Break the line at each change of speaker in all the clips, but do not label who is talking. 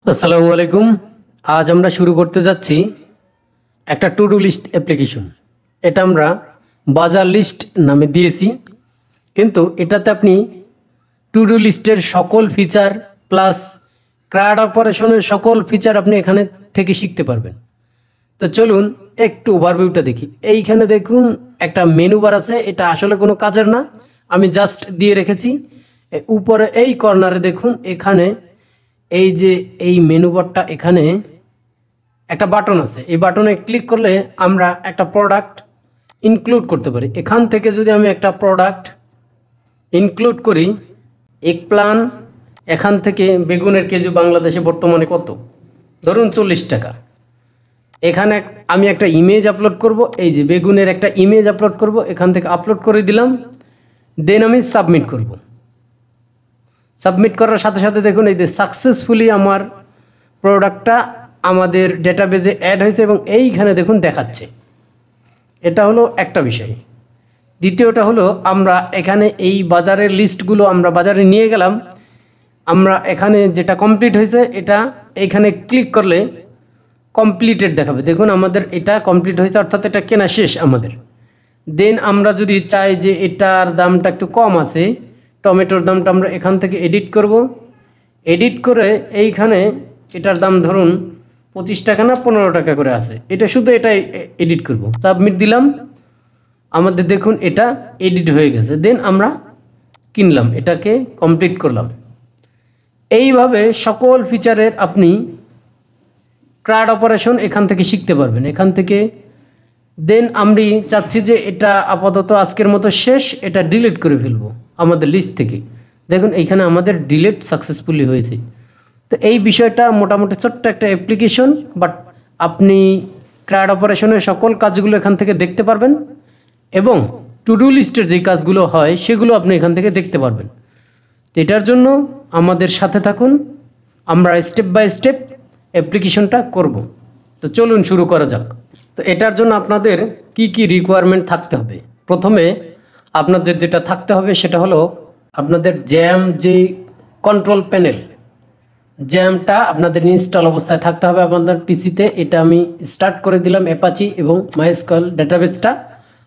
আসসালামু আলাইকুম। আজ আমরা শুরু করতে যাচ্ছি একটা টু ডু লিস্ট অ্যাপ্লিকেশন। এটা আমরা বাজার লিস্ট নামে দিয়েছি, কিন্তু এটাতে আপনি টু ডু লিস্টের সকল ফিচার প্লাস ক্রাউড অপারেশনের সকল ফিচার আপনি এখানে থেকে শিখতে পারবেন। তো চলুন একটু ওভারভিউটা দেখি। এইখানে দেখুন একটা মেনু বার আছে, এটা আসলে কোনো কাজের না, আমি জাস্ট দিয়ে রেখেছি। উপরে এই কর্নারে দেখুন, এখানে এই যে এই মেনু বারটা, এখানে একটা বাটন আছে। এই বাটনে ক্লিক করলে আমরা একটা প্রোডাক্ট ইনক্লুড করতে পারি। এখান থেকে যদি আমি একটা প্রোডাক্ট ইনক্লুড করি, এক প্লান, এখান থেকে বেগুনের কেজি বাংলাদেশে বর্তমানে কত, ধরুন 40 টাকা। এখানে আমি একটা ইমেজ আপলোড করব, এই যে বেগুনের একটা ইমেজ আপলোড করব, এখান থেকে আপলোড করে দিলাম। দেন আমি সাবমিট করব। সাবমিট করার সাথে সাথে দেখুন এই যে সাকসেসফুলি আমার প্রোডাক্টটা আমাদের ডেটাবেজে অ্যাড হয়েছে এবং এইখানে দেখুন দেখাচ্ছে। এটা হলো একটা বিষয়। দ্বিতীয়টা হলো আমরা এখানে এই বাজারের লিস্টগুলো আমরা বাজারে নিয়ে গেলাম, আমরা এখানে যেটা কমপ্লিট হয়েছে এটা এইখানে ক্লিক করলে কমপ্লিটেড দেখাবে। দেখুন আমাদের এটা কমপ্লিট হয়েছে, অর্থাৎ এটা কেনা শেষ আমাদের। দেন আমরা যদি চাই যে এটার দামটা একটু কম আছে, টমেটোর দামটা আমরা এখান থেকে এডিট করব। এডিট করে এইখানে এটার দাম ধরুন 25 টাকা না 15 টাকা করে আছে, এটা শুধু এটাই এডিট করব। সাবমিট দিলাম, আমাদের দেখুন এটা এডিট হয়ে গেছে। দেন আমরা কিনলাম, এটাকে কমপ্লিট করলাম। এইভাবে সকল ফিচারের আপনি ক্রাউড অপারেশন এখান থেকে শিখতে পারবেন, এখান থেকে। দেন আমি চাচ্ছি যে এটা আপাতত আজকের মতো শেষ, এটা ডিলিট করে ফেলবো আমাদের লিস্ট থেকে। দেখুন এইখানে আমাদের ডিলিট সাকসেসফুলি হয়েছে। তো এই বিষয়টা মোটামুটি ছোট্ট একটা অ্যাপ্লিকেশন, বাট আপনি ক্রাউড অপারেশনের সকল কাজগুলো এখান থেকে দেখতে পারবেন এবং টু ডু লিস্টের যে কাজগুলো হয় সেগুলো আপনি এখান থেকে দেখতে পারবেন। তো এটার জন্য আমাদের সাথে থাকুন, আমরা স্টেপ বাই স্টেপ অ্যাপ্লিকেশনটা করব। তো চলুন শুরু করা যাক। তো এটার জন্য আপনাদের কি কি রিকোয়ারমেন্ট থাকতে হবে? প্রথমে আপনাদের যেটা থাকতে হবে সেটা হলো আপনাদের জ্যাম, যে কন্ট্রোল প্যানেল, জ্যামটা আপনাদের ইনস্টল অবস্থায় থাকতে হবে আপনাদের পিসিতে। এটা আমি স্টার্ট করে দিলাম, অ্যাপাচি এবং মাইস্কুয়েল ডেটাবেসটা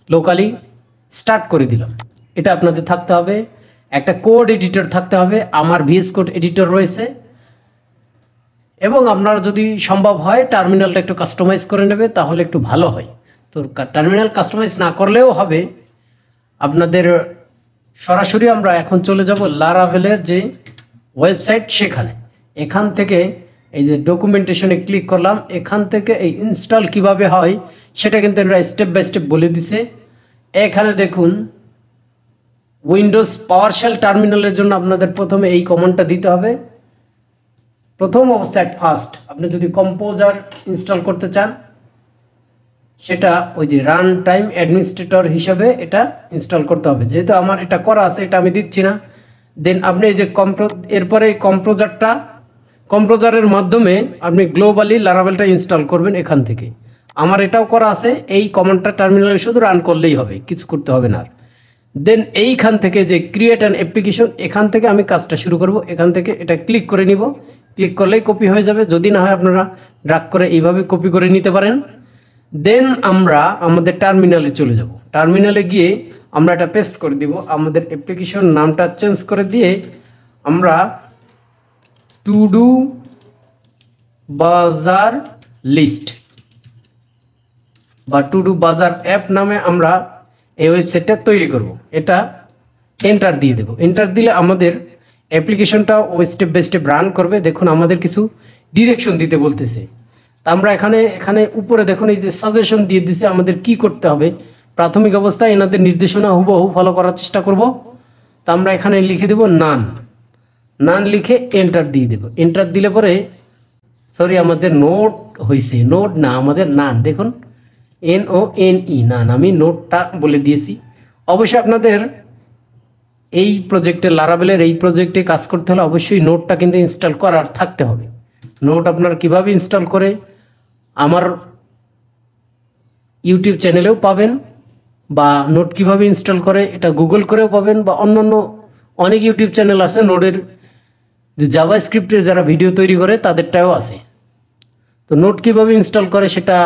লোকালি স্টার্ট করে দিলাম। এটা আপনাদের থাকতে হবে। একটা কোড এডিটর থাকতে হবে, আমার ভিএস কোড এডিটর রয়েছে। এবং আপনারা যদি সম্ভব হয় টার্মিনালটা একটু কাস্টমাইজ করে নেবে, তাহলে একটু ভালো হয়। তো টার্মিনাল কাস্টমাইজ না করলেও হবে আপনাদের। সরাসরি আমরা এখন চলে যাব লারাভেলের যে ওয়েবসাইট সেখানে। এখান থেকে এই যে ডকুমেন্টেশনে ক্লিক করলাম, এখান থেকে এই ইনস্টল কিভাবে হয় সেটা কিন্তু আমরা স্টেপ বাই স্টেপ বলে দিছে। এখানে দেখুন উইন্ডোজ পাওয়ারশেল টার্মিনালের জন্য আপনাদের প্রথমে এই কমান্ডটা দিতে হবে। প্রথম অবস্থায় ফার্স্ট আপনি যদি কম্পোজার ইনস্টল করতে চান, সেটা ওই যে রান টাইম অ্যাডমিনিস্ট্রেটর হিসাবে এটা ইনস্টল করতে হবে। যেহেতু আমার এটা করা আছে, এটা আমি দিচ্ছি না। দেন আপনি এই যে এরপরে কম্পোজারের মাধ্যমে আপনি গ্লোবালি লারাভেলটা ইনস্টল করবেন এখান থেকে। আমার এটাও করা আছে, এই কমান্ডটা টার্মিনালে শুধু রান করলেই হবে, কিছু করতে হবে না। দেন এইখান থেকে যে ক্রিয়েট অ্যান অ্যাপ্লিকেশন, এখান থেকে আমি কাজটা শুরু করব। এখান থেকে এটা ক্লিক করে নিব, ক্লিক করলেই কপি হয়ে যাবে। যদি না হয় আপনারা ড্র্যাগ করে এইভাবে কপি করে নিতে পারেন। দেন আমরা আমাদের টার্মিনালে চলে যাব। টার্মিনালে গিয়ে আমরা এটা পেস্ট করে দিব, আমাদের অ্যাপ্লিকেশন নামটা চেঞ্জ করে দিয়ে আমরা টু ডু বাজার লিস্ট বা টু ডু বাজার অ্যাপ নামে আমরা এই ওয়েবসাইটটা তৈরি করব। এটা এন্টার দিয়ে দেব। এন্টার দিলে আমাদের অ্যাপ্লিকেশনটা ওই স্টেপ বাই স্টেপ রান করবে। দেখুন আমাদের কিছু ডিরেকশন দিতে বলতেছে। তা আমরা এখানে উপরে দেখুন এই যে সাজেশন দিয়ে দিছে আমাদের কি করতে হবে। প্রাথমিক অবস্থায় এনাদের নির্দেশনা হুবহু ফলো করার চেষ্টা করব। তা আমরা এখানে লিখে দেব নান লিখে এন্টার দিয়ে দেব। এন্টার দিলে পরে আমাদের নোট হয়েছে, নোট না আমাদের নান। দেখুন NONE নান, আমি নোটটা বলে দিয়েছি। অবশ্যই আপনাদের এই প্রজেক্টে লারাভেলের এই প্রজেক্টে কাজ করতে হলে অবশ্যই নোটটা কিন্তু ইনস্টল করার থাকতে হবে। নোট আপনারা কিভাবে ইনস্টল করে আমার ইউটিউব চ্যানেলেও পাবেন, বা নোট কিভাবে ইনস্টল করে এটা গুগল করেও পাবেন, বা অন্যান্য অনেক ইউটিউব চ্যানেল আছে নোটের যে জাভাস্ক্রিপ্টের যারা ভিডিও তৈরি করে তাদেরটাও আছে। তো নোট কীভাবে ইনস্টল করে সেটা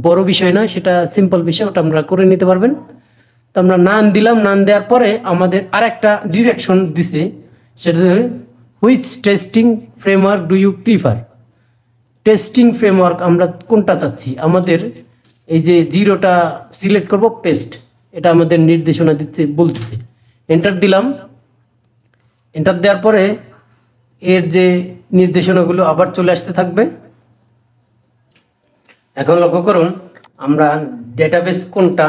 বড় বিষয় না, সেটা সিম্পল বিষয়, ওটা আমরা করে নিতে পারবেন। তো আমরা নান দিলাম, নান দেওয়ার পরে আমাদের আরেকটা ডিরেকশন দিছে, সেটা which testing framework do you prefer. Testing framework আমরা কোনটা চাচ্ছি, আমাদের এই যে জিরোটা সিলেক্ট করব, পেস্ট, এটা আমাদের নির্দেশনা দিতে বলতেছে। এন্টার দিলাম, এন্টার দেওয়ার পরে এর যে নির্দেশনাগুলো আবার চলে আসতে থাকবে। এখন লক্ষ্য করুন, আমরা ডেটাবেস কোনটা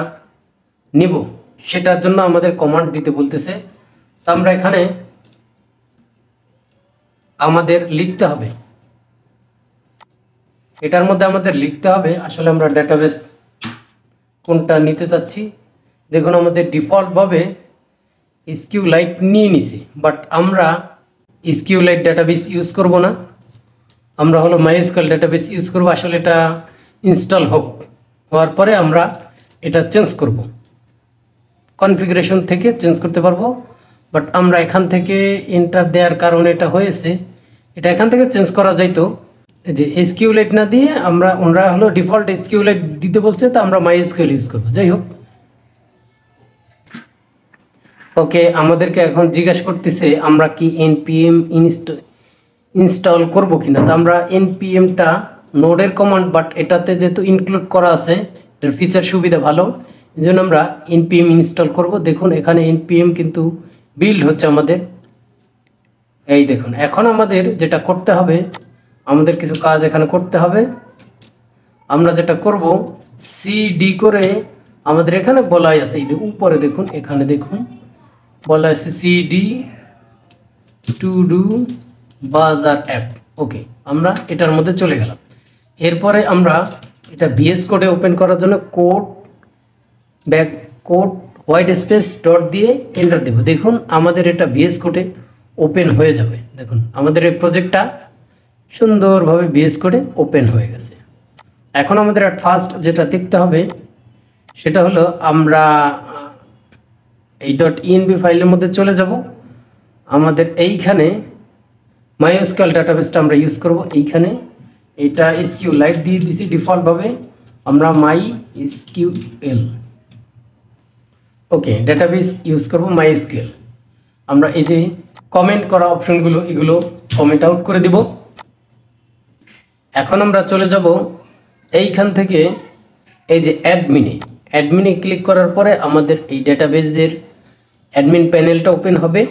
নিব সেটার জন্য আমাদের কমান্ড দিতে বলতেছে। তো আমরা এখানে আমাদের লিখতে হবে, এটার মধ্যে আমাদের লিখতে হবে আসলে আমরা ডেটাবেস কোনটা নিতে চাচ্ছি। দেখুন আমাদের ডিফল্টভাবে SQLite নিয়ে নিছে, বাট আমরা SQLite ডেটাবেস ইউজ করব না, আমরা হলো MySQL ডেটাবেস ইউজ করব। আসলে এটা ইনস্টল হওয়ার পরে আমরা এটা চেঞ্জ করব, কনফিগারেশন থেকে চেঞ্জ করতে পারবো। বাট আমরা এখান থেকে এন্টার দেওয়ার কারণে এটা হয়েছে, এটা এখান থেকে চেঞ্জ করা যাইতো, যে SQLite না দিয়ে ওনারা হলো ডিফল্ট SQLite দিতে বলছে, তো আমরা MySQL ইউজ করবো। যাই হোক, ওকে, আমাদেরকে এখন জিজ্ঞাসা করতেছে আমরা কি npm ইনস্টল করব কিনা। তো আমরা npmটা নোডের কমান্ড, বাট এটাতে যেহেতু ইনক্লুড করা আছে, এটার ফিচার সুবিধা ভালো, এই জন্য আমরা npm ইনস্টল করব। দেখুন এখানে npm কিন্তু বিল্ড হচ্ছে আমাদের, এই দেখুন। এখন আমাদের যেটা করতে হবে, আমাদের কিছু কাজ এখানে করতে হবে। আমরা যেটা করব, cd করে আমাদের এখানে বলাই আছে, এই উপরে দেখুন, এখানে দেখুন বলা আছে cd টু ডু বাজার অ্যাপ। ওকে, আমরা এটার মধ্যে চলে গেলাম। এরপরে আমরা এটা VS কোডে ওপেন করার জন্য কোড হোয়াইট স্পেস ডট দিয়ে এন্টার দেব। দেখুন আমাদের এটা VS কোডে ওপেন হয়ে যাবে। দেখুন আমাদের এই প্রজেক্টটা সুন্দরভাবে VS কোডে ওপেন হয়ে গেছে। এখন আমাদের ফার্স্ট যেটা দেখতে হবে সেটা হলো আমরা এই .env ফাইলের মধ্যে চলে যাব। আমাদের এইখানে MySQL ডাটাবেসটা আমরা ইউজ করব। এইখানে এটা SQLite দিয়ে দিছি ডিফল্টভাবে, আমরা MySQL, ওকে, ডাটাবেস ইউজ করব MySQL। আমরা এই যে কমেন্ট করা অপশনগুলো, এগুলো কমেন্ট আউট করে দিব। এখন আমরা চলে যাব এইখান থেকে এই যে অ্যাডমিনে ক্লিক করার পরে আমাদের এই ডেটাবেসের অ্যাডমিন প্যানেলটা ওপেন হবে।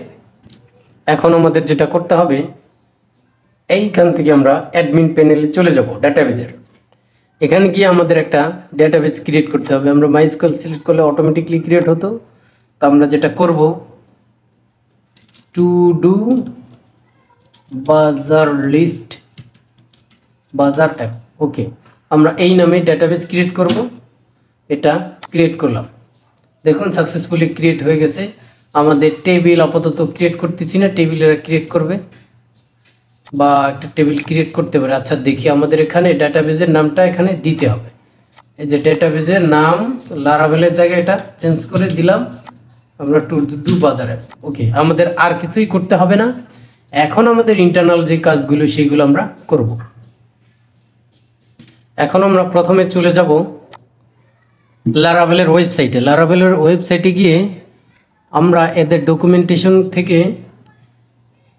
এখন আমাদের যেটা করতে হবে, এইখান থেকে আমরা অ্যাডমিন প্যানেলে চলে যাব ডেটাবেসের। এখানে গিয়ে আমাদের একটা ডেটাবেস ক্রিয়েট করতে হবে। আমরা MySQL সিলেক্ট করলে অটোমেটিকলি ক্রিয়েট হতো। তো আমরা যেটা করব, টু ডু বাজার লিস্ট বাজার অ্যাপ, ওকে, আমরা এই নামে ডেটাবেস ক্রিয়েট করব। এটা ক্রিয়েট করলাম, দেখুন সাকসেসফুলি ক্রিয়েট হয়ে গেছে। আমাদের টেবিল আপাতত ক্রিয়েট করতেছি না, টেবিলেরা ক্রিয়েট করবে বা একটা টেবিল ক্রিয়েট করতে পারে। আচ্ছা দেখি, আমাদের এখানে ডেটাবেসের নামটা এখানে দিতে হবে। এই যে ডেটাবেসের নাম লারাভেলের জায়গায় এটা চেঞ্জ করে দিলাম আমরা, টু ডু বাজার অ্যাপ। ওকে, আমাদের আর কিছুই করতে হবে না। এখন আমাদের ইন্টারনাল যে কাজগুলো সেইগুলো আমরা করব। এখন আমরা প্রথমে চলে যাব লারাভেলের ওয়েবসাইটে। লারাভেলের ওয়েবসাইটে গিয়ে আমরা এদের ডকুমেন্টেশন থেকে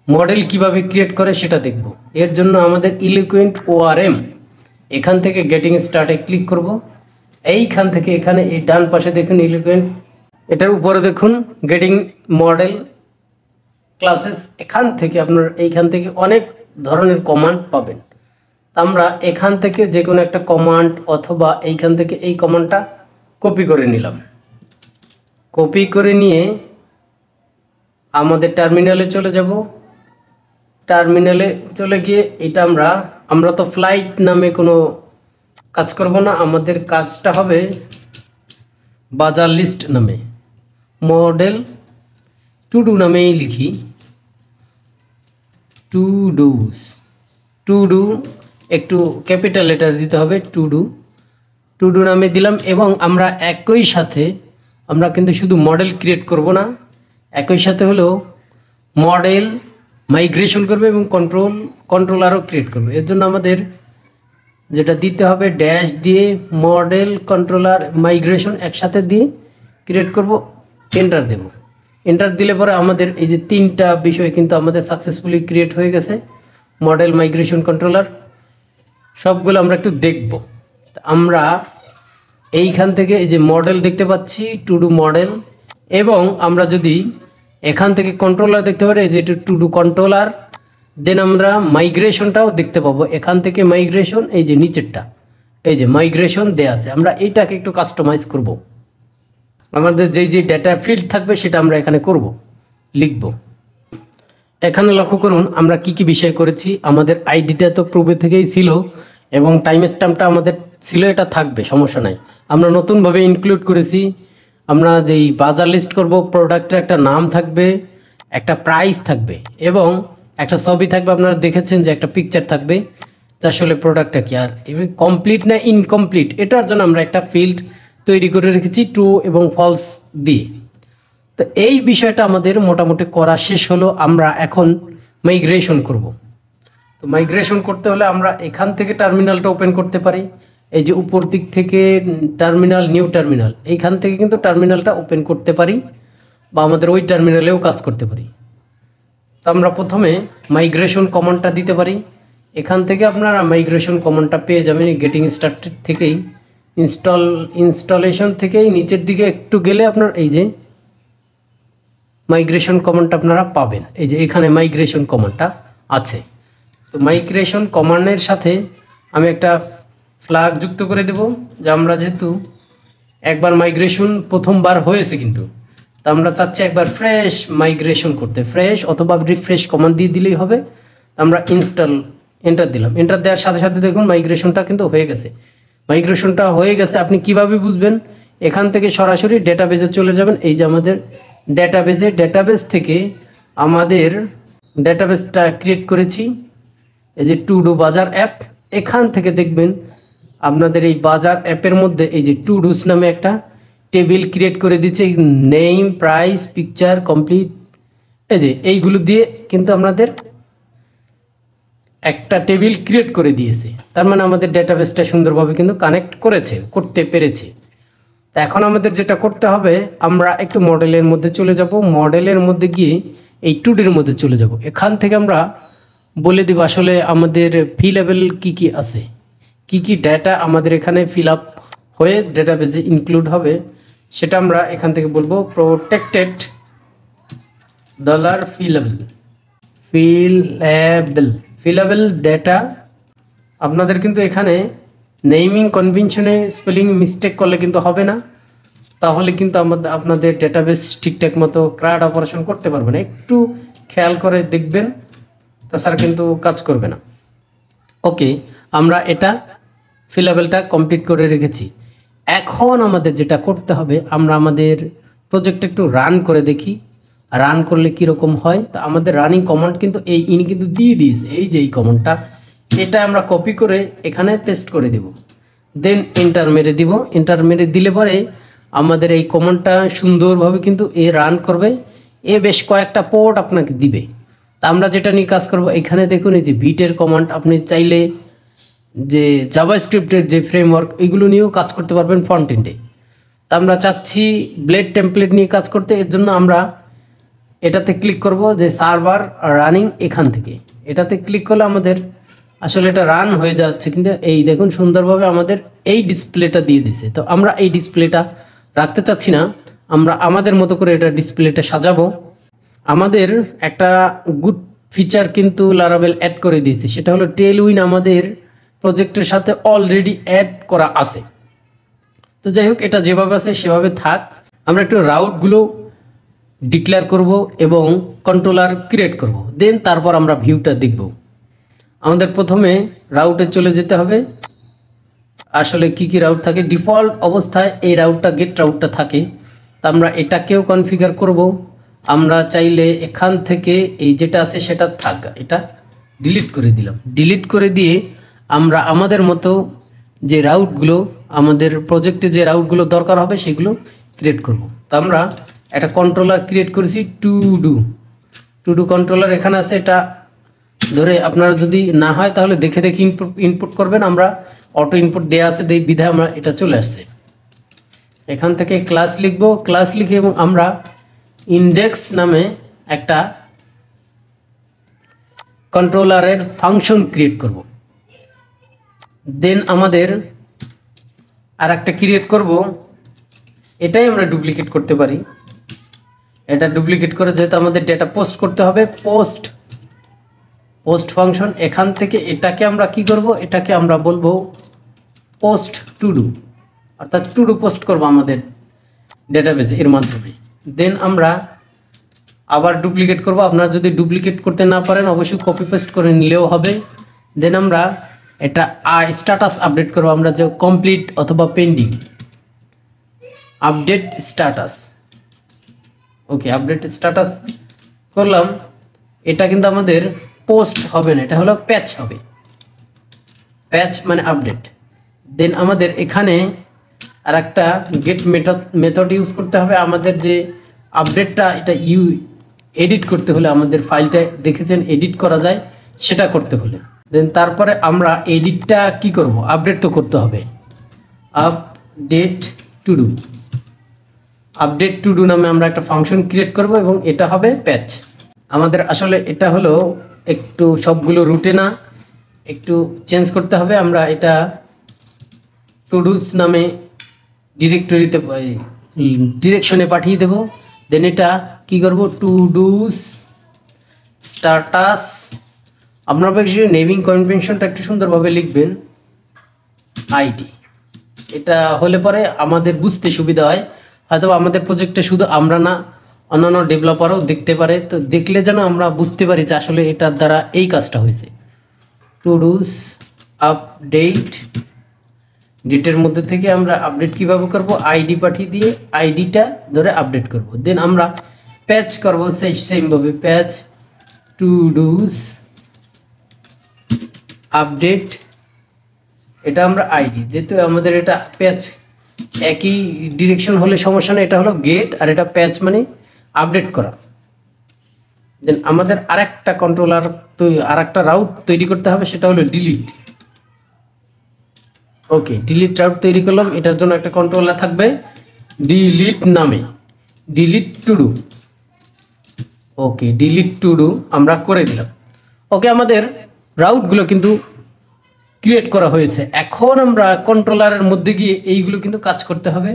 মডেল কিভাবে ক্রিয়েট করে সেটা দেখব। এর জন্য আমাদের ইলোকুয়েন্ট ORM, এখান থেকে গেটিং স্টার্টে ক্লিক করব। এইখান থেকে এখানে এই ডান পাশে দেখুন ইলোকুয়েন্ট, এটার উপরে দেখুন গেটিং মডেল ক্লাসেস। এখান থেকে আপনার এইখান থেকে অনেক ধরনের কমান্ড পাবেন। আমরা এখান থেকে যে কোনো একটা কমান্ড অথবা এইখান থেকে এই কমান্ডটা কপি করে নিলাম। কপি করে নিয়ে আমাদের টার্মিনালে চলে যাব। টার্মিনালে চলে গিয়ে এটা আমরা তো ফ্লাইট নামে কোনো কাজ করব না, আমাদের কাজটা হবে বাজার লিস্ট নামে, মডেল টু ডু নামেই লিখি। টু ডু একটু ক্যাপিটাল লেটার দিতে হবে, টু ডু নামে দিলাম। এবং আমরা একই সাথে আমরা কিন্তু শুধু মডেল ক্রিয়েট করব না, একই সাথে হলো মডেল মাইগ্রেশন করবে এবং কন্ট্রোলারও ক্রিয়েট করবে। এর জন্য আমাদের যেটা দিতে হবে, ড্যাশ দিয়ে মডেল কন্ট্রোলার মাইগ্রেশন একসাথে দিয়ে ক্রিয়েট করব, এন্টার দেব। এন্টার দিলে পরে আমাদের এই যে 3টা বিষয় কিন্তু আমাদের সাকসেসফুলি ক্রিয়েট হয়ে গেছে, মডেল, মাইগ্রেশন, কন্ট্রোলার। সবগুলো আমরা একটু দেখব। আমরা এইখান থেকে এই যে মডেল দেখতে পাচ্ছি, টু ডু মডেল, এবং আমরা যদি এখান থেকে কন্ট্রোলার দেখতে পারি, এই যে টু ডু কন্ট্রোলার, দেন আমরা মাইগ্রেশনটাও দেখতে পাবো। এখান থেকে মাইগ্রেশন, এই যে নিচেরটা, এই যে মাইগ্রেশন দেয়া আছে। আমরা এইটাকে একটু কাস্টমাইজ করব, আমাদের যেই যে ডেটা ফিল্ড থাকবে সেটা আমরা এখানে করব, লিখব। এখানে লক্ষ্য করুন আমরা কি কি বিষয় করেছি। আমাদের আইডিটা তো পূর্বে থেকেই ছিল এবং টাইম স্ট্যাম্পটা আমাদের ছিল, এটা থাকবে, সমস্যা নাই। আমরা নতুনভাবে ইনক্লুড করেছি। আমরা যেই বাজার লিস্ট করব, প্রোডাক্টের একটা নাম থাকবে, একটা প্রাইস থাকবে এবং একটা ছবি থাকবে। আপনারা দেখেছেন যে একটা পিকচার থাকবে, যে আসলে প্রোডাক্টটা কি, আর কমপ্লিট না ইনকমপ্লিট, এটার জন্য আমরা একটা ফিল্ড তৈরি করে রেখেছি ট্রু এবং ফলস দিয়ে। তো এই বিষয়টা আমাদের মোটামুটি করা শেষ হলো। আমরা এখন মাইগ্রেশন করব। তো মাইগ্রেশন করতে হলে আমরা এখান থেকে টার্মিনালটা ওপেন করতে পারি। এই যে উপর দিক থেকে টার্মিনাল, নিউ টার্মিনাল, এইখান থেকে কিন্তু টার্মিনালটা ওপেন করতে পারি বা আমাদের ওই টার্মিনালেও কাজ করতে পারি। তো আমরা প্রথমে মাইগ্রেশন কমান্ডটা দিতে পারি। এখান থেকে আপনারা মাইগ্রেশন কমান্ডটা পেয়ে যাবেন এই গেটিং স্টার্টেড থেকেই, ইনস্টলেশন থেকেই নিচের দিকে একটু গেলে আপনার এই যে মাইগ্রেশন কমান্ডটা আপনারা পাবেন। এই যে এখানে মাইগ্রেশন কমান্ডটা আছে। তো মাইগ্রেশন কমান্ডের সাথে আমি একটা ফ্ল্যাগ যুক্ত করে দেব, যে আমরা যেহেতু একবার মাইগ্রেশন প্রথমবার হয়েছে কিন্তু, তো আমরা চাচ্ছি একবার ফ্রেশ মাইগ্রেশন করতে। ফ্রেশ অথবা রিফ্রেশ কমান্ড দিয়ে দিলেই হবে। আমরা এন্টার দিলাম। এন্টার দেওয়ার সাথে সাথে দেখুন মাইগ্রেশনটা কিন্তু হয়ে গেছে। মাইগ্রেশনটা হয়ে গেছে। আপনি কিভাবে বুঝবেন? এখান থেকে সরাসরি ডেটাবেজে চলে যাবেন। এই যে আমাদের ডেটাবেজ থেকে আমাদের ডেটাবেজটা ক্রিয়েট করেছি, এই যে টু ডু বাজার অ্যাপ। এখান থেকে দেখবেন আপনাদের এই বাজার অ্যাপের মধ্যে এই যে টু ডুস নামে একটা টেবিল ক্রিয়েট করে দিচ্ছে, নেম, প্রাইস, পিকচার, কমপ্লিট, এই যে এইগুলো দিয়ে কিন্তু আমাদের একটা টেবিল ক্রিয়েট করে দিয়েছে। তার মানে আমাদের ডেটাবেসটা সুন্দরভাবে কিন্তু কানেক্ট করতে পেরেছে। তো এখন আমাদের যেটা করতে হবে, আমরা একটু মডেলের মধ্যে চলে যাব। মডেলের মধ্যে গিয়ে এই টুডির মধ্যে চলে যাব। এখান থেকে আমরা বলে দেব আসলে আমাদের ফিলেবল কি কি আছে, কি কি ডেটা আমাদের এখানে ফিল আপ হয়ে ডেটাবেজে ইনক্লুড হবে, সেটা আমরা এখান থেকে বলবো প্রোটেক্টেড ডলার ফিলেবল ডেটা। আপনাদের কিন্তু এখানে নেমিং কনভেনশনে স্পেলিং মিস্টেক করলে কিন্তু হবে না, তাহলে কিন্তু আপনাদের ডেটাবেস ঠিকঠাক মতো ক্রাড অপারেশন করতে পারবে না। একটু খেয়াল করে দেখবেন, তাছাড়া কিন্তু কাজ করবে না। ওকে, আমরা এটা ফিলেবলটা কমপ্লিট করে রেখেছি। এখন আমাদের যেটা করতে হবে, আমরা আমাদের প্রজেক্টটা একটু রান করে দেখি, রান করলে কীরকম হয়। তো আমাদের রানিং কমান্ড কিন্তু ইনি কিন্তু দিয়ে দিয়েছে, এই যে এই কমান্ডটা, এটা আমরা কপি করে এখানে পেস্ট করে দেব, দেন এন্টার মেরে দিব। এন্টার মেরে দিলে পরে আমাদের এই কমান্ডটা সুন্দরভাবে কিন্তু রান করবে। বেশ কয়েকটা পোর্ট আপনাকে দিবে। তা আমরা যেটা নিয়ে কাজ করব, এখানে দেখুন এই যে ভিটের কমান্ড, আপনি চাইলে যে জাভাস্ক্রিপ্টের যে ফ্রেমওয়ার্ক, এগুলো নিয়েও কাজ করতে পারবেন ফ্রন্ট এন্ডে। তা আমরা চাচ্ছি ব্লেড টেমপ্লেট নিয়ে কাজ করতে। এর জন্য আমরা এটাতে ক্লিক করব, যে সার্ভার রানিং। এখান থেকে এটাতে ক্লিক করলে আমাদের আসলে এটা রান হয়ে যাচ্ছে, কিন্তু এই দেখুন সুন্দরভাবে আমাদের এই ডিসপ্লেটা দিয়ে দিছে। তো আমরা এই ডিসপ্লেটা রাখতে চাচ্ছি না, আমরা আমাদের মতো করে এটা ডিসপ্লেটা সাজাবো। আমাদের একটা গুড ফিচার কিন্তু লারাভেল অ্যাড করে দিয়েছে, সেটা হলো টেলউইন আমাদের প্রজেক্টের সাথে অলরেডি অ্যাড করা আছে। তো যাই হোক, এটা যেভাবে আছে সেভাবে থাক। আমরা একটু রাউটগুলো ডিক্লেয়ার করব এবং কন্ট্রোলার ক্রিয়েট করব, দেন তারপর আমরা ভিউটা দেখব। আমাদের প্রথমে রাউটে চলে যেতে হবে। আসলে কি কি রাউট থাকে ডিফল্ট অবস্থায়, এই রাউটটা গেট রাউটটা থাকে। তো আমরা এটাকেও কনফিগার করব। আমরা চাইলে এখান থেকে এই যেটা আছে সেটা থাক, এটা ডিলিট করে দিলাম। ডিলিট করে দিয়ে আমরা আমাদের মতো যে রাউটগুলো, আমাদের প্রজেক্টে যে রাউটগুলো দরকার হবে সেগুলো ক্রিয়েট করব। তো আমরা একটা কন্ট্রোলার ক্রিয়েট করেছি টু টু ডু কন্ট্রোলার এখানে আছে, এটা ধরে আপনারা যদি না হয় তাহলে দেখে দেখে ইনপুট করবেন। আমরা অটো ইনপুট দেওয়া আছে বিধায় আমরা এটা চলে আসছে। এখান থেকে ক্লাস লিখব, ক্লাস লিখে এবং আমরা ইন্ডেক্স নামে একটা কন্ট্রোলারের ফাংশন ক্রিয়েট করব। দেন আমাদের আর একটা ক্রিয়েট করব, এটাই আমরা ডুপ্লিকেট করতে পারি। এটা ডুপ্লিকেট করে যেহেতু আমাদের ডেটা পোস্ট করতে হবে, পোস্ট ফাংশন, এখান থেকে এটাকে আমরা কি করব, এটাকে আমরা বলবো পোস্ট টু ডু, অর্থাৎ টু ডু পোস্ট করব আমাদের ডেটাবেসে এর মাধ্যমে। দেন আমরা আবার ডুপ্লিকেট করব। আপনারা যদি ডুপ্লিকেট করতে না পারেন অবশ্যই কপি পেস্ট করে নিলেও হবে। দেন আমরা এটা স্ট্যাটাস আপডেট করব, আমরা যে কমপ্লিট অথবা পেন্ডিং, আপডেট স্ট্যাটাস। ওকে, আপডেট স্ট্যাটাস করলাম। এটা কিন্তু আমাদের পোস্ট হবে না, এটা হলো প্যাচ হবে, প্যাচ মানে আপডেট। দেন আমাদের এখানে আর একটা গেট মেথড ইউজ করতে হবে। আমাদের যে আপডেটটা এটা এডিট করতে হলে, আমাদের ফাইলটা দেখেছেন এডিট করা যায়, সেটা করতে হলে দেন তারপরে আমরা এডিটটা কি করব, আপডেট তো করতে হবে। Update to do, update to do নামে আমরা একটা ফাংশন ক্রিয়েট করব এবং এটা হবে প্যাচ। আমাদের আসলে এটা হলো একটু সবগুলো রুটে না, একটু চেঞ্জ করতে হবে। আমরা এটা টু ডুস নামে ডিরেক্টরিতে ডিরেকশনে পাঠিয়ে দেব। দেন এটা কি করব, টু ডুস স্ট্যাটাস। আপনারা বেশি নেমিং কনভেনশনটা একটু সুন্দরভাবে লিখবেন, আইডি। এটা হলে পরে আমাদের বুঝতে সুবিধা হয়। হয়তো আমাদের প্রজেক্টে শুধু আমরা না, অন্যান্য ডেভেলপারও দেখতে পারে, তো দেখলে যেন আমরা বুঝতে পারি যে আসলে এটার দ্বারা এই কাজটা হয়েছে। টু ডুস আপডেট, ডেটের মধ্যে থেকে আমরা আপডেট কিভাবে করব, আইডি পাঠিয়ে দিয়ে আইডিটা ধরে আপডেট করব। দেন আমরা প্যাচ করব সেমভাবে, প্যাচ টু ডুস আপডেট, এটা আমরা আইডি, যেহেতু আমাদের এটা প্যাচ একই ডিরেকশন হলে সমস্যা নেই। এটা হলো গেট আর এটা প্যাচ মানে আপডেট করা। দেন আমাদের আরেকটা কন্ট্রোলার আরেকটা রাউট তৈরি করতে হবে, সেটা হলো ডিলিট। ওকে, ডিলিট রাউট তৈরি করলাম। এটার জন্য একটা কন্ট্রোলার থাকবে ডিলিট নামে, delete to do. Okay, delete to do আমরা করে দিলাম। ওকে, আমাদের রাউটগুলো কিন্তু ক্রিয়েট করা হয়েছে। এখন আমরা কন্ট্রোলারের মধ্যে গিয়ে এইগুলো কিন্তু কাজ করতে হবে।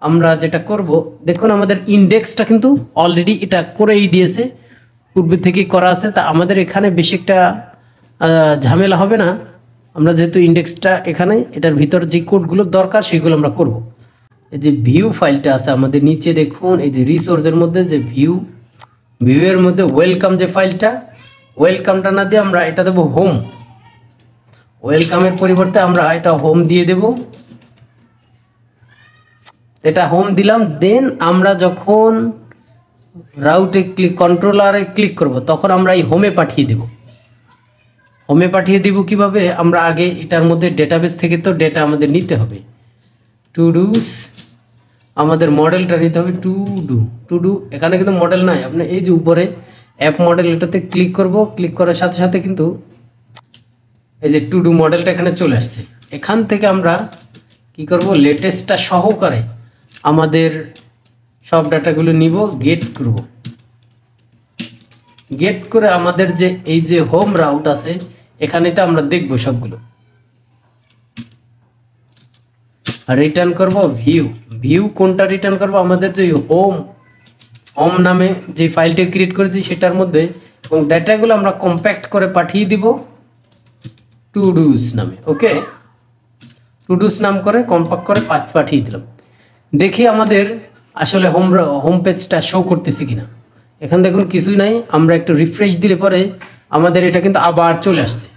আমরা যেটা করব, দেখুন আমাদের ইন্ডেক্সটা কিন্তু অলরেডি এটা করেই দিয়েছে, পূর্বে থেকে করা আছে। তা আমাদের এখানে বেশি একটা ঝামেলা হবে না। আমরা যেহেতু ইন্ডেক্সটা এখানে, এটার ভিতর যে কোডগুলো দরকার সেগুলো আমরা করব। এই যে ভিউ ফাইলটা আছে আমাদের নিচে, দেখুন এই যে রিসোর্সের মধ্যে যে ভিউয়ের মধ্যে ওয়েলকাম যে ফাইলটা, ওয়েলকামটা না দিয়ে আমরা এটা দেবো হোম। ওয়েলকামের পরিবর্তে আমরা এটা হোম দিয়ে দেব। এটা হোম দিলাম। দেন আমরা যখন রাউটে কন্ট্রোলারে ক্লিক করব তখন আমরা এই হোমে পাঠিয়ে দেব। হোমে পাঠিয়ে দিব কিভাবে, আমরা আগে এটার মধ্যে ডেটাবেস থেকে তো ডেটা আমাদের নিতে হবে। টু ডুস, আমাদের মডেলটা নিতে হবে টু ডু। এখানে কিন্তু মডেল নাই, আপনি এই যে উপরে অ্যাপ মডেল, এটাতে ক্লিক করব। ক্লিক করার সাথে সাথে কিন্তু এই যে টু ডু মডেলটা এখানে চলে আসছে। এখান থেকে আমরা কি করব, লেটেস্টটা সহকারে আমাদের সব ডাটাগুলো নিব, গেট করব। গেট করে আমাদের যে এই যে হোম রাউট আছে এখানেতে আমরা দেখব সবগুলো। রিটার্ন করব ভিউ কোনটা রিটার্ন করব, আমাদের যে হোম নামে যে ফাইলটা ক্রিয়েট করেছি সেটার মধ্যে, এবং ডাটাগুলো আমরা কম্প্যাক্ট করে পাঠিয়ে দিব টু ডুস নামে। ওকে, টু ডুস নাম করে কম্প্যাক্ট করে পাঠিয়ে দিলাম। দেখি আমাদের আসলে হোম পেজটা শো করতেছে কিনা। এখানে দেখুন কিছুই নাই। আমরা একটু রিফ্রেশ দিলে পরে আমাদের এটা কিন্তু আবার চলে আসছে।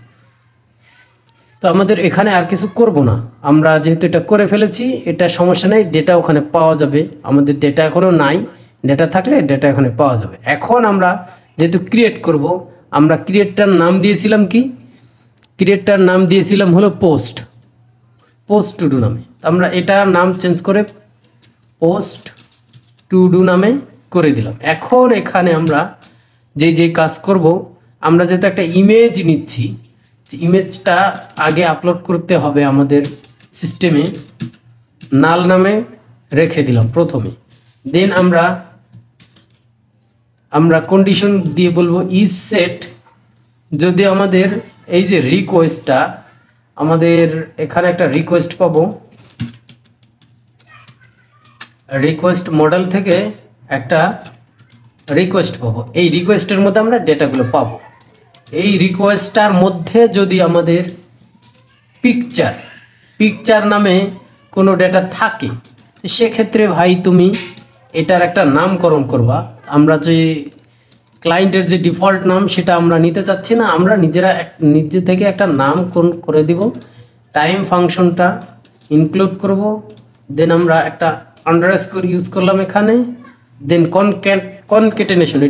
তো আমাদের এখানে আর কিছু করব না, আমরা যেহেতু এটা করে ফেলেছি, এটা সমস্যা নেই, ডেটা ওখানে পাওয়া যাবে। আমাদের ডেটা এখনও নাই, ডেটা থাকলে ডেটা এখানে পাওয়া যাবে। এখন আমরা যেহেতু ক্রিয়েট করব, আমরা ক্রিয়েটটার নাম দিয়েছিলাম কি, ক্রিয়েটটার নাম দিয়েছিলাম হলো পোস্ট টু ডু নামে। আমরা এটা নাম চেঞ্জ করে পোস্ট টু ডু নামে করে দিলাম। এখন এখানে আমরা যেই কাজ করব, আমরা যেহেতু একটা ইমেজ নিচ্ছি, যে ইমেজটা আগে আপলোড করতে হবে আমাদের সিস্টেমে, নাল নামে রেখে দিলাম প্রথমে। দেন আমরা কন্ডিশন দিয়ে বলবো ইজ সেট, যদি আমাদের এই যে রিকোয়েস্টটা, আমাদের এখানে একটা রিকোয়েস্ট পাবো, রিকোয়েস্ট মডেল থেকে একটা রিকোয়েস্ট পাবো, এই রিকোয়েস্টের মধ্যে আমরা ডেটাগুলো পাবো। এই রিকোয়েস্টটার মধ্যে যদি আমাদের পিকচার নামে কোনো ডেটা থাকে, সেক্ষেত্রে ভাই তুমি এটার একটা নামকরণ করবা। আমরা যে ক্লায়েন্টের যে ডিফল্ট নাম সেটা আমরা নিতে চাচ্ছি না, আমরা নিজে থেকে একটা নাম করে দিব। টাইম ফাংশনটা ইনক্লুড করব, দেন আমরা একটা আন্ডারস্কোর ইউজ করলাম এখানে, দেন কনকেটেনেশন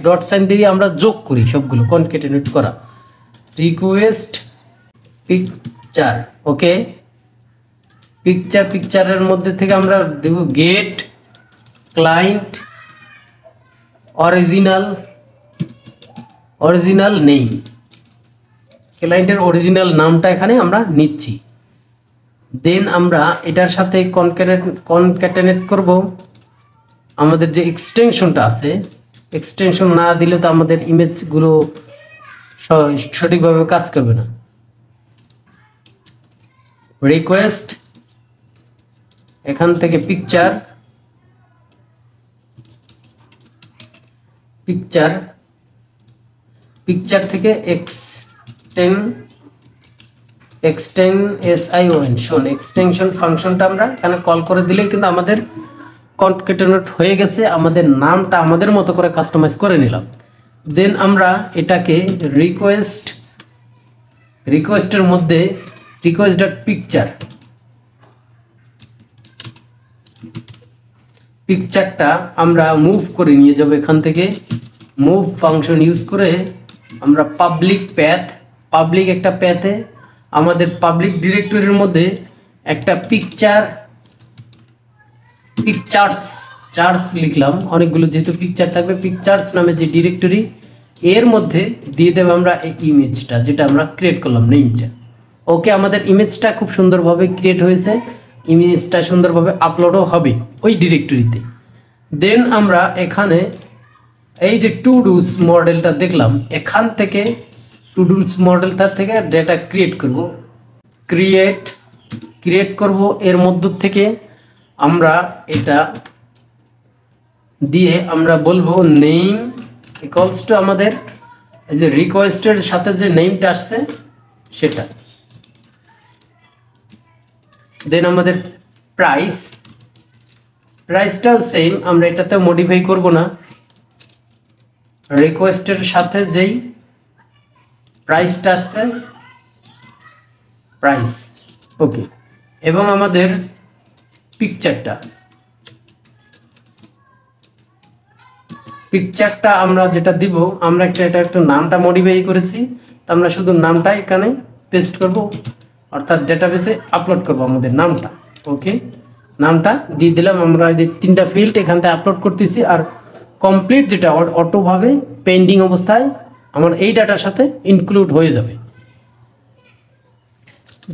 ডট সাইন দিয়ে আমরা যোগ করি সবগুলো, কনকেটেনেট করা, রিকোয়েস্ট পিকচার। ওকে, পিকচারের মধ্যে থেকে আমরা দেব গেট ক্লায়েন্ট অরিজিনাল নেম, ক্লায়েন্টের অরিজিনাল নামটা এখানে আমরা নিচ্ছি। দেন আমরা এটার সাথে কনক্যাটেনেট করব আমাদের যে এক্সটেনশনটা আছে। এক্সটেনশন না দিলে তো আমাদের ইমেজগুলো সঠিকভাবে কাজ করবে না। রিকোয়েস্ট, এখান থেকে পিকচার থেকে এক্সটেনশন ফাংশনটা আমরা এখানে কল করে দিলেই কিন্তু আমাদের কনকেটেনেট হয়ে গেছে, আমাদের নামটা আমাদের মতো করে কাস্টমাইজ করে নিলাম। দেন আমরা এটাকে রিকোয়েস্টের মধ্যে রিকোয়েস্ট ডট পিকচারটা আমরা মুভ করে নিয়ে যাব। এখান থেকে মুভ ফাংশন ইউজ করে আমরা পাবলিক একটা প্যাথে আমাদের পাবলিক ডিরেক্টরির মধ্যে একটা পিকচার্স লিখলাম, অনেকগুলো যেহেতু পিকচার থাকবে, পিকচার্স নামে যে ডিরেক্টরি, এর মধ্যে দিয়ে দেবো আমরা এই ইমেজটা যেটা আমরা ক্রিয়েট করলাম, নেমটা। ওকে, আমাদের ইমেজটা খুব সুন্দরভাবে ক্রিয়েট হয়েছে, ইমেজটা সুন্দরভাবে আপলোডও হবে ওই ডিরেক্টরিতে। দেন আমরা এখানে এই যে টু ডুস মডেলটা দেখলাম, এখান থেকে টু ডুস মডেলটা থেকে ডেটা ক্রিয়েট করব। এর মধ্য থেকে আমরা এটা দিয়ে আমরা বলবো নেম ইকুয়ালস টু আমাদের এই যে রিকোয়েস্টের সাথে যে নেমটা আসছে সেটা। দেন আমাদের প্রাইসটাও সেম, আমরা এটাতে মডিফাই করব না, রিকোয়েস্টের সাথে যেই প্রাইসটা আসছে প্রাইস। ওকে, এবং আমাদের পিকচারটা আমরা যেটা দিব, আমরা এটা একটা নামটা মডিফাই করেছি, তো আমরা শুধু নামটা এখানে পেস্ট করব, অর্থাৎ ডেটাবেসে আপলোড করব আমাদের নামটা। ওকে, নামটা দিয়ে দিলাম। আমরা এই 3টা ফিল্ড এখান থেকে আপলোড করতেছি, আর কমপ্লিট যেটা অটোভাবে পেন্ডিং অবস্থায় আমার এই ডাটার সাথে ইনক্লুড হয়ে যাবে।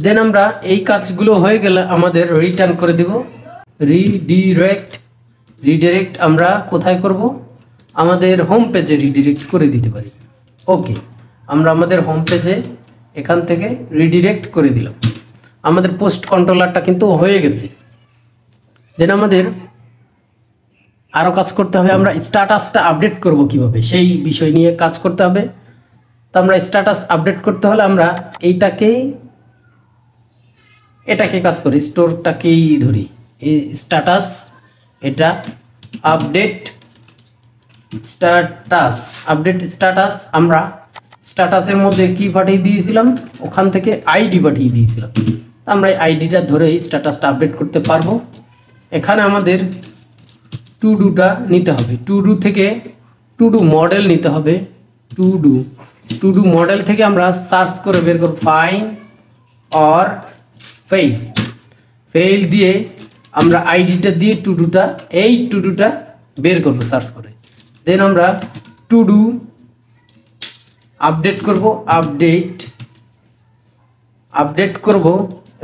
দেন আমরা এই কাজগুলো হয়ে গেলে আমাদের রিটার্ন করে দেব। রিডিরেক্ট আমরা কোথায় করব? আমাদের হোম পেজে রিডিরেক্ট করে দিতে পারি। ওকে, আমরা আমাদের হোম পেজে এখান থেকে রিডিরেক্ট করে দিলাম। আমাদের পোস্ট কন্ট্রোলারটা কিন্তু হয়ে গেছে। দেন আমাদের আরও কাজ করতে হবে, আমরা স্ট্যাটাসটা আপডেট করব কিভাবে, সেই বিষয় নিয়ে কাজ করতে হবে। তো আমরা স্ট্যাটাস আপডেট করতে হলে আমরা এটাকে কাজ করি, স্টোরটাকেই ধরি, এই স্ট্যাটাস, এটা আপডেট স্ট্যাটাস। আমরা স্ট্যাটাসের মধ্যে কি পাঠিয়ে দিয়েছিলাম, ওখান থেকে আইডি পাঠিয়ে দিয়েছিলাম। আমরা এই আইডিটা ধরেই স্ট্যাটাসটা আপডেট করতে পারবো। এখানে আমাদের টু ডুটা নিতে হবে, টু ডু থেকে টু ডু মডেল নিতে হবে। টু ডু মডেল থেকে আমরা সার্চ করে বের করব ফাইন্ড অর ফেইল দিয়ে আমরা আইডিটা দিয়ে টু ডুটা বের করবো সার্চ করে। দেন আমরা টু ডু আপডেট করব, আপডেট করব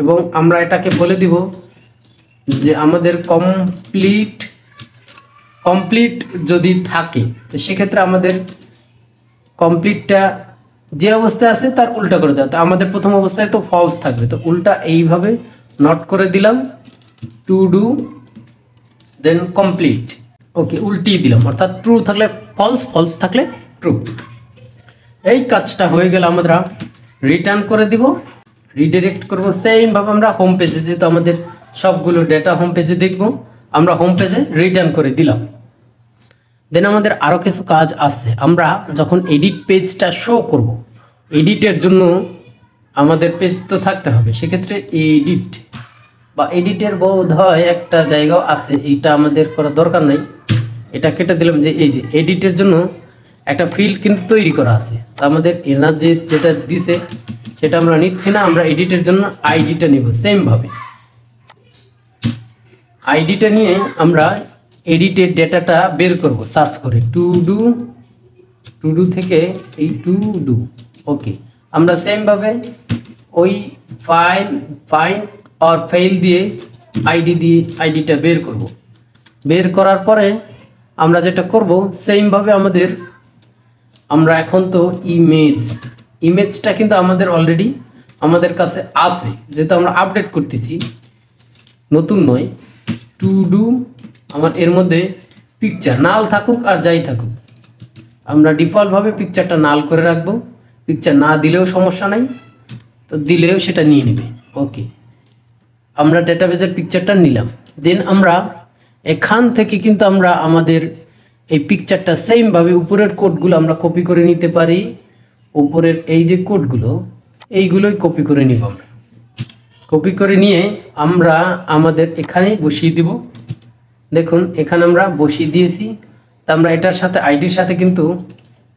এবং আমরা এটাকে বলে দিব যে আমাদের কমপ্লিট যদি থাকে তো সেক্ষেত্রে আমাদের কমপ্লিটটা যে অবস্থায় আছে তার উল্টা করে দেওয়া। তো আমাদের প্রথম অবস্থায় তো ফলস থাকবে, তো উল্টা এইভাবে নট করে দিলাম টু ডু দেন কমপ্লিট। ওকে, উল্টিয়ে দিলাম, অর্থাৎ ট্রু থাকলে ফলস, ফলস থাকলে ট্রু। এই কাজটা হয়ে গেলে আমরা রিটার্ন করে দিব, রিডিরেক্ট করব। সেমভাবে আমরা হোম পেজে, যেহেতু আমাদের সবগুলো ডেটা হোম পেজে দেখব, আমরা হোম পেজে রিটার্ন করে দিলাম। দেন আমাদের আরও কিছু কাজ আছে। আমরা যখন এডিট পেজটা শো করব, এডিটের জন্য আমাদের পেজ তো থাকতে হবে, সেক্ষেত্রে এডিট বা এডিটের বোধ হয় একটা জায়গাও আছে, এইটা আমাদের করার দরকার নাই, এটা কেটে দিলাম। যে এই যে এডিটের জন্য একটা ফিল্ড কিন্তু তৈরি করা আছে, তো আমাদের এনার যেটা দিছে সেটা আমরা নিচ্ছি না, আমরা এডিটের জন্য আইডিটা নিব। সেমভাবে আইডিটা নিয়ে আমরা এডিটের ডেটাটা বের করব সার্চ করে, টু ডু থেকে এই টু ডু। ওকে, আমরা সেমভাবে ওই ফাইন্ড অর ফেইল দিয়ে আইডিটা বের করব। বের করার পরে আমরা যেটা করব সেমভাবে আমরা এখন তো ইমেজটা কিন্তু আমাদের অলরেডি আমাদের কাছে আছে, যেহেতু আমরা আপডেট করতেছি, নতুন নয়। টু ডু আমার এর মধ্যে পিকচার নাল থাকুক আর যাই থাকুক, আমরা ডিফল্টভাবে পিকচারটা নাল করে রাখবো। পিকচার না দিলেও সমস্যা নাই, তো দিলেও সেটা নিয়ে নেবে। ওকে, আমরা ডেটাবেজের পিকচারটা নিলাম। দেন আমরা এখান থেকে কিন্তু আমরা আমাদের এই পিকচারটা সেমভাবে উপরের কোডগুলো আমরা কপি করে নিতে পারি। উপরের এই যে কোডগুলো, এইগুলোই কপি করে নিব। আমরা কপি করে নিয়ে আমরা আমাদের এখানে বসিয়ে দিব। দেখুন এখানে আমরা বসিয়ে দিয়েছি, তা আমরা এটার সাথে আইডির সাথে কিন্তু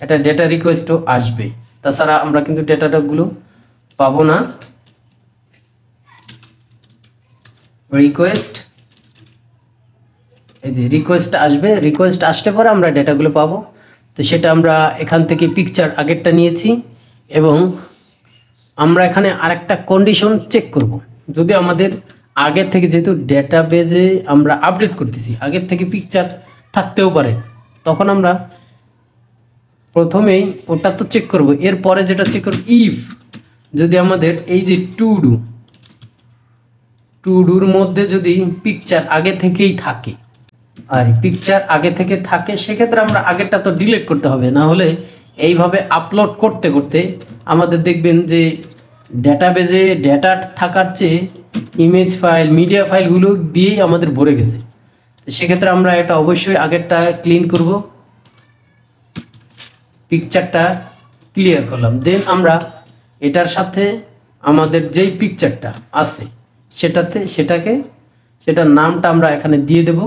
একটা ডেটা রিকোয়েস্টও আসবে, তাছাড়া আমরা কিন্তু ডেটাগুলো পাবো না। রিকোয়েস্ট, এই যে রিকোয়েস্ট আসবে, রিকোয়েস্ট আসতে পরে আমরা ডেটাগুলো পাবো। তো সেটা আমরা এখান থেকে পিকচার আগেরটা নিয়েছি এবং আমরা এখানে আরেকটা কন্ডিশন চেক করব। যদি আমাদের আগের থেকে, যেহেতু ডেটাবেজে আমরা আপডেট করতেছি, আগের থেকে পিকচার থাকতেও পারে, তখন আমরা প্রথমেই ওটা তো চেক করব। এরপরে যেটা চেক করব, ইফ যদি আমাদের এই যে টু ডুর মধ্যে যদি পিকচার আগে থেকেই থাকে, আর পিকচার আগে থেকে থাকে, সেক্ষেত্রে আমরা আগেরটা তো ডিলিট করতে হবে, না হলে এইভাবে আপলোড করতে করতে আমাদের দেখবেন যে ডেটাবেজে ডেটা থাকার চেয়ে ইমেজ ফাইল, মিডিয়া ফাইলগুলো দিয়েই আমাদের ভরে গেছে। তো সেক্ষেত্রে আমরা এটা অবশ্যই আগেরটা ক্লিন করব। পিকচারটা ক্লিয়ার করলাম, দেন আমরা এটার সাথে আমাদের যেই পিকচারটা আছে সেটার নামটা আমরা এখানে দিয়ে দেব।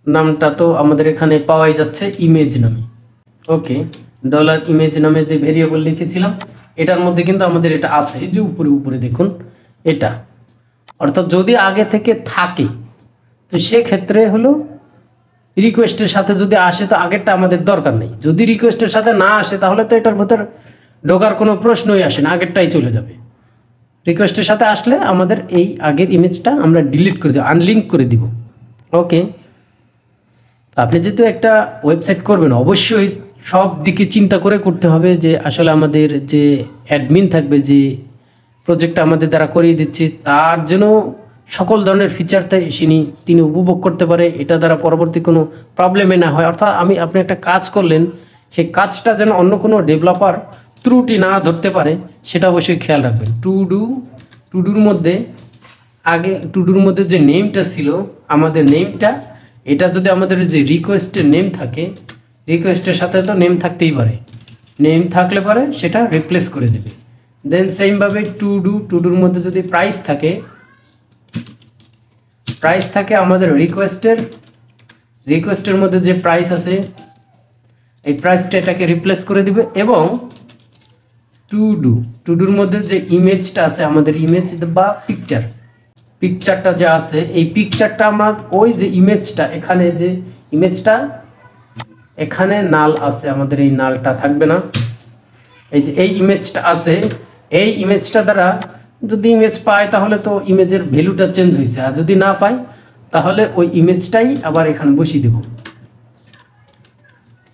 নামটা তো আমাদের এখানে পাওয়াই যাচ্ছে ইমেজ নামে। ওকে, $ইমেজ নামে যে ভেরিয়েবল লিখেছিলাম এটার মধ্যে কিন্তু আমাদের এটা আছে, এই যে উপরে দেখুন এটা। অর্থাৎ যদি আগে থেকে থাকে তো সেক্ষেত্রে হলো রিকোয়েস্টের সাথে যদি আসে তো আগেরটা আমাদের দরকার নেই। যদি রিকোয়েস্টের সাথে না আসে তাহলে তো এটার ভেতর ঢোকার কোনো প্রশ্নই আসে না, আগেরটাই চলে যাবে। রিকোয়েস্টের সাথে আসলে আমাদের এই আগের ইমেজটা আমরা ডিলিট করে দেব, আনলিঙ্ক করে দিব। ওকে, আপনি যেহেতু একটা ওয়েবসাইট করবেন অবশ্যই সব দিকে চিন্তা করে করতে হবে, যে আসলে আমাদের যে অ্যাডমিন থাকবে, যে প্রজেক্টটা আমাদের দ্বারা করিয়ে দিচ্ছে, তার যেন সকল ধরনের ফিচার তিনি উপভোগ করতে পারে, এটা দ্বারা পরবর্তী কোনো প্রবলেমে না হয়। অর্থাৎ আপনি একটা কাজ করলেন, সেই কাজটা যেন অন্য কোনো ডেভেলপার ত্রুটি না ধরতে পারে, সেটা অবশ্যই খেয়াল রাখবেন। টু ডুর মধ্যে যে নেমটা ছিল, আমাদের নেমটা, এটা যদি আমাদের যে রিকোয়েস্টের নেম থাকে, রিকোয়েস্টের সাথে তো নেম থাকতেই পারে, নেম থাকলে পরে সেটা রিপ্লেস করে দেবে। দেন সেমভাবে টু ডুর মধ্যে যদি প্রাইস থাকে আমাদের রিকোয়েস্টের মধ্যে যে প্রাইস আছে এই প্রাইসটা এটাকে রিপ্লেস করে দিবে। এবং টু ডুর মধ্যে যে ইমেজটা আছে, আমাদের ইমেজ বা পিকচারটা যে আছে, এই পিকচারটা আমরা ওই যে ইমেজটা, এখানে যে ইমেজটা এখানে নাল আছে, আমাদের এই নালটা থাকবে না, এই যে এই ইমেজটা আছে, এই ইমেজটা দ্বারা যদি ইমেজ পায় তাহলে তো ইমেজের ভ্যালুটা চেঞ্জ হয়েছে, আর যদি না পাই তাহলে ওই ইমেজটাই আবার এখানে বসিয়ে দেব।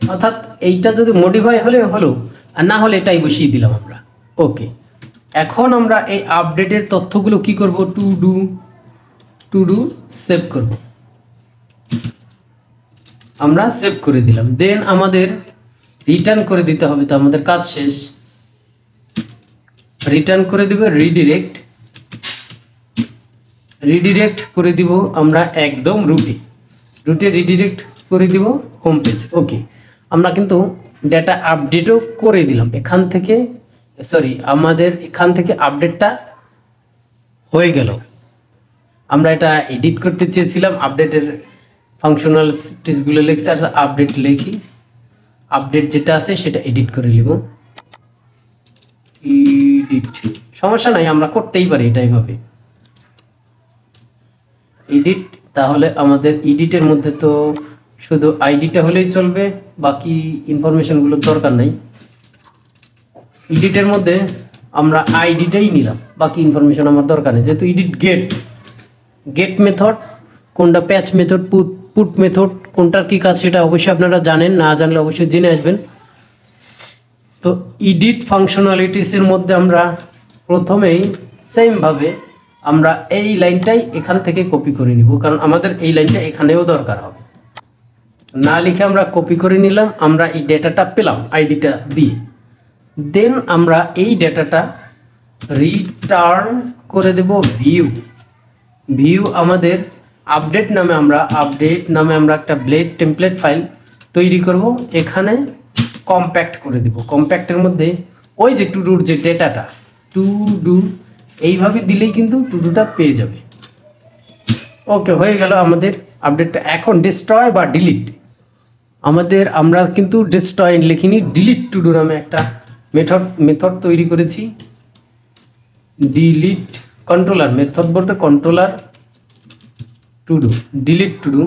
অর্থাৎ এইটা যদি মডিফাই হলে হলো, আর না হলে এটাই বসিয়ে দিলাম আমরা। ওকে, এখন আমরা এই আপডেটের তথ্যগুলো কি করব, টু ডু সেভ করব। আমরা সেভ করে দিলাম, দেন আমাদের রিটার্ন করে দিতে হবে। তো আমাদের কাজ শেষ, রিটার্ন করে দিব। রিডিরেক্ট করে দিব আমরা একদম রুটে রিডিরেক্ট করে দিব হোম পেজে। ওকে, আমরা কিন্তু ডেটা আপডেটও করে দিলাম এখান থেকে, আমাদের এখান থেকে আপডেটটা হয়ে গেল। আমরা এটা এডিট করতে চেয়েছিলাম, আপডেটের ফাংশনালিটিসগুলো লিখছি, আর আপডেট লিখি, আপডেট যেটা আছে সেটা এডিট করে নিব। এডিট সমস্যা নাই, আমরা করতেই পারি এটা এইভাবে এডিট। তাহলে আমাদের এডিটের মধ্যে তো শুধু আইডিটা হলেই চলবে, বাকি ইনফরমেশনগুলোর দরকার নাই। এডিটের মধ্যে আমরা আইডিটাই নিলাম, বাকি ইনফরমেশন আমার দরকার নেই। যেহেতু এডিট গেট মেথড কোনটা, প্যাচ মেথড, পুট মেথড কোনটার কী কাজ সেটা অবশ্যই আপনারা জানেন, না জানলে অবশ্যই জেনে আসবেন। তো এডিট ফাংশনালিটিসের মধ্যে আমরা প্রথমেই সেমভাবে আমরা এই লাইনটাই এখান থেকে কপি করে নিব, কারণ আমাদের এই লাইনটা এখানেও দরকার হবে। না লিখে আমরা কপি করে নিলাম, আমরা এই ডেটাটা পেলাম আইডিটা দিয়ে। দেন আমরা এই ডেটাটা রিটার্ন করে দেব ভিউ আমাদের আপডেট নামে আমরা একটা ব্লেড টেমপ্লেট ফাইল তৈরি করব, এখানে কম্প্যাক্ট করে দেব। কম্প্যাক্টের মধ্যে ওই যে টু ডুর যে ডেটাটা এইভাবে দিলেই কিন্তু টু ডুটা পেয়ে যাবে। ওকে, হয়ে গেল আমাদের আপডেটটা। এখন ডিস্ট্রয় বা ডিলিট আমরা কিন্তু ডিস্ট্রয় লিখিনি, ডিলিট টু ডু নামে একটা মেথড তৈরি করেছি। ডিলিট কন্ট্রোলার মেথড বলতে controller to do, delete to do.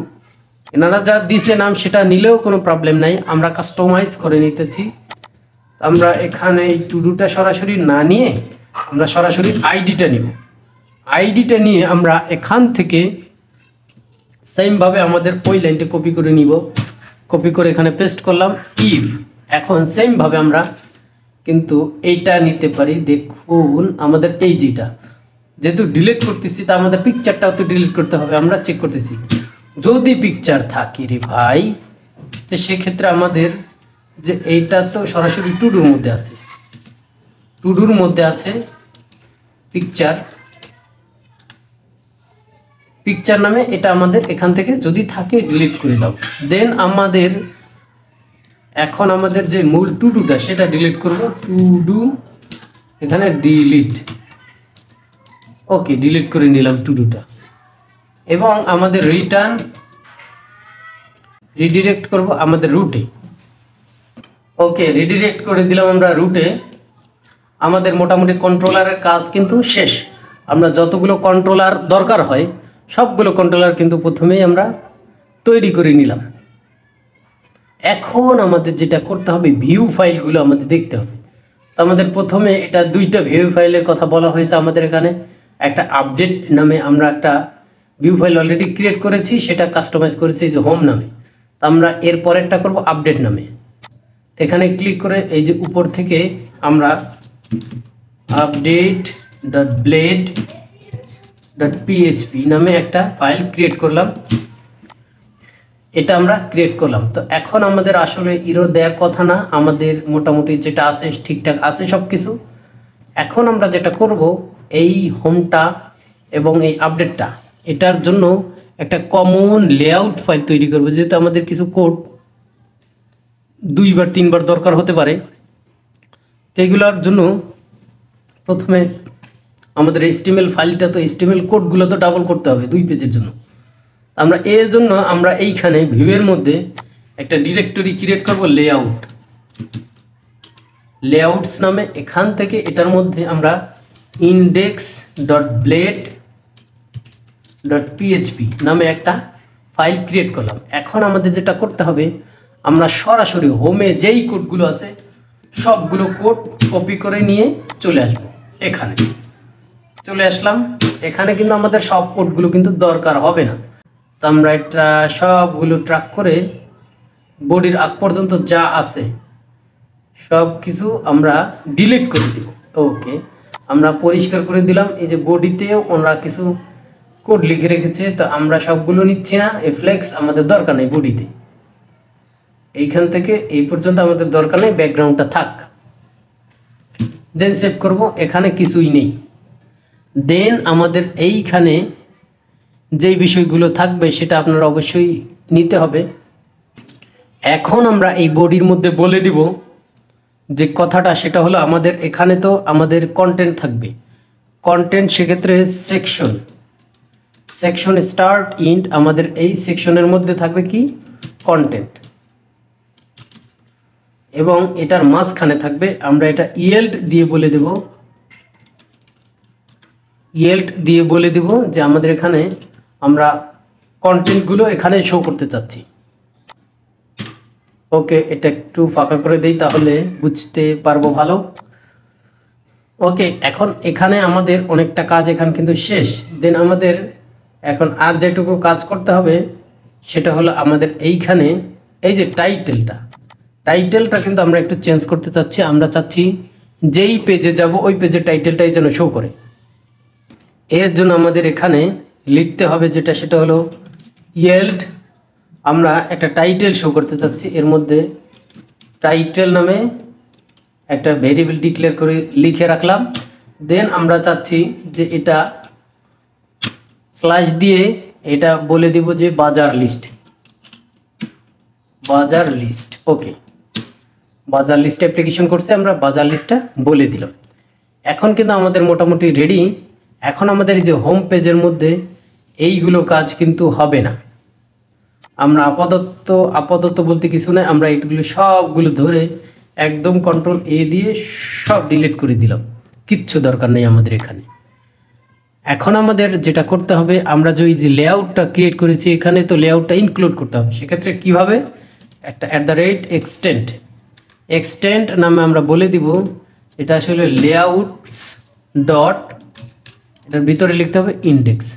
এনারা যা দিছে নাম সেটা নিলেও কোনো প্রবলেম নাই, আমরা কাস্টমাইজ করে নিতেছি। আমরা এখানে এই টু ডুটা সরাসরি না নিয়ে আমরা সরাসরি আইডিটা নিব। আইডিটা নিয়ে আমরা এখান থেকে সেমভাবে আমাদের ওই লাইনটা কপি করে নিব, কপি করে এখানে পেস্ট করলাম। এখন সেমভাবে আমরা কিন্তু এইটা নিতে পারি। দেখুন আমাদের এই যেহেতু ডিলিট করতেছি, তা আমাদের পিকচারটাও তো ডিলিট করতে হবে। আমরা চেক করতেছি যদি পিকচার থাকে রে ভাই, তো সেক্ষেত্রে আমাদের যে এইটা তো সরাসরি টু ডুর মধ্যে আছে পিকচার নামে, এটা আমাদের এখান থেকে যদি থাকে ডিলিট করে দাও। দেন এখন আমাদের যে মূল টু ডুটা সেটা ডিলিট করব। টু ডু এখানে ডিলিট। ওকে, ডিলিট করে নিলাম টু ডুটা, এবং আমাদের রিডিরেক্ট করব আমাদের রুটে। ওকে, রিডিরেক্ট করে দিলাম আমরা রুটে। আমাদের মোটামুটি কন্ট্রোলারের কাজ কিন্তু শেষ। আমরা যতগুলো কন্ট্রোলার দরকার হয় সবগুলো কন্ট্রোলার কিন্তু প্রথমেই আমরা তৈরি করে নিলাম। এখন আমাদের যেটা করতে হবে, ভিউ ফাইলগুলো আমাদের দেখতে হবে। তো আমাদের প্রথমে এটা দুইটা ভিউ ফাইলের কথা বলা হয়েছে। আমাদের এখানে একটা আপডেট নামে আমরা একটা ভিউ ফাইল অলরেডি ক্রিয়েট করেছি, সেটা কাস্টমাইজ করেছি যে হোম নামে। তো আমরা এর পরেরটা করব আপডেট নামে। তো এখানে ক্লিক করে এই যে উপর থেকে আমরা update.blade.php নামে একটা ফাইল ক্রিয়েট করলাম। এটা আমরা ক্রিয়েট করলাম। তো এখন আমাদের আসলে এরর দেওয়ার কথা না, আমাদের মোটামুটি যেটা আছে ঠিকঠাক আছে সব কিছু। এখন আমরা যেটা করব, এই হোমটা এবং এই আপডেটটা, এটার জন্য একটা কমন লেআউট ফাইল তৈরি করব। যেহেতু আমাদের কিছু কোড 2-3 বার দরকার হতে পারে, তো এগুলোর জন্য প্রথমে আমাদের HTML ফাইলটা, তো HTML কোডগুলো তো ডাবল করতে হবে 2 পেজের জন্য। আমরা এর জন্য আমরা এইখানে ভিউয়ের মধ্যে একটা ডিরেক্টরি ক্রিয়েট করব, লেআউটস নামে। এখান থেকে এটার মধ্যে আমরা index.blade.php নামে একটা ফাইল ক্রিয়েট করলাম। এখন আমাদের যেটা করতে হবে, আমরা সরাসরি হোমে যেই কোডগুলো আছে সবগুলো কোড কপি করে নিয়ে চলে আসবো। এখানে চলে আসলাম। এখানে কিন্তু আমাদের সব কোডগুলো কিন্তু দরকার হবে না। তো আমরা এটা সবগুলো ট্র্যাক করে বডির আগ পর্যন্ত যা আছে সব কিছু আমরা ডিলিট করে দিব। ওকে, আমরা পরিষ্কার করে দিলাম। এই যে বডিতেও ওনারা কিছু কোড লিখে রেখেছে, তো আমরা সবগুলো নিচ্ছি না। এই ফ্লেক্স আমাদের দরকার নেই বডিতে, এইখান থেকে এই পর্যন্ত আমাদের দরকার নেই, ব্যাকগ্রাউন্ডটা থাক। দেন সেভ করব। এখানে কিছুই নেই। দেন আমাদের এইখানে যেই বিষয়গুলো থাকবে সেটা আপনারা অবশ্যই নিতে হবে। এখন আমরা এই বডির মধ্যে বলে দিব যে কথাটা, সেটা হলো আমাদের এখানে তো আমাদের কন্টেন্ট থাকবে। কন্টেন্ট সেক্ষেত্রে সেকশন স্টার্ট ইন্ট, আমাদের এই সেকশনের মধ্যে থাকবে কি কন্টেন্ট, এবং এটার মাঝখানে থাকবে, আমরা এটা ইয়েল্ড দিয়ে বলে দেব, যে আমাদের এখানে আমরা কন্টেন্টগুলো এখানে শো করতে চাচ্ছি। ওকে, এটা একটু ফাঁকা করে দেই তাহলে বুঝতে পারবো ভালো। ওকে, এখন এখানে আমাদের অনেকটা কাজ এখানে কিন্তু শেষ। দেন আমাদের এখন আর যেটুকু কাজ করতে হবে সেটা হলো আমাদের এইখানে এই যে টাইটেলটা কিন্তু আমরা একটু চেঞ্জ করতে চাচ্ছি। আমরা চাচ্ছি যেই পেজে যাব ওই পেজের টাইটেলটাই যেন শো করে। এর জন্য আমাদের এখানে লিখতে হবে যেটা, সেটা হলো ইয়েল্ড। আমরা একটা টাইটেল শো করতে চাচ্ছি, এর মধ্যে টাইটেল নামে একটা ভেরিয়েবল ডিক্লেয়ার করে লিখে রাখলাম। দেন আমরা চাচ্ছি যে এটা স্ল্যাশ দিয়ে এটা বলে দিব যে বাজার লিস্ট। ওকে, বাজার লিস্ট অ্যাপ্লিকেশন করছে, আমরা বাজার লিস্টটা বলে দিলাম। এখন কিন্তু আমাদের মোটামুটি রেডি। এখন আমাদের এই যে হোম পেজের মধ্যে এইগুলো কাজ কিন্তু হবে না। আমরা আপাতত বলতে কিছু নাই, আমরা এইগুলো সবগুলো ধরে একদম কন্ট্রোল এ দিয়ে সব ডিলিট করে দিলাম। কিচ্ছু দরকার নেই আমাদের এখানে। এখন আমাদের যেটা করতে হবে, আমরা যে লেআউটটা ক্রিয়েট করেছি এখানে, তো লেআউটটা ইনক্লুড করতে হবে। সেক্ষেত্রে কিভাবে, একটা @extend নামে আমরা বলে দিব এটা আসলে লেআউটস ডট, এটার ভিতরে লিখতে হবে ইন্ডেক্স,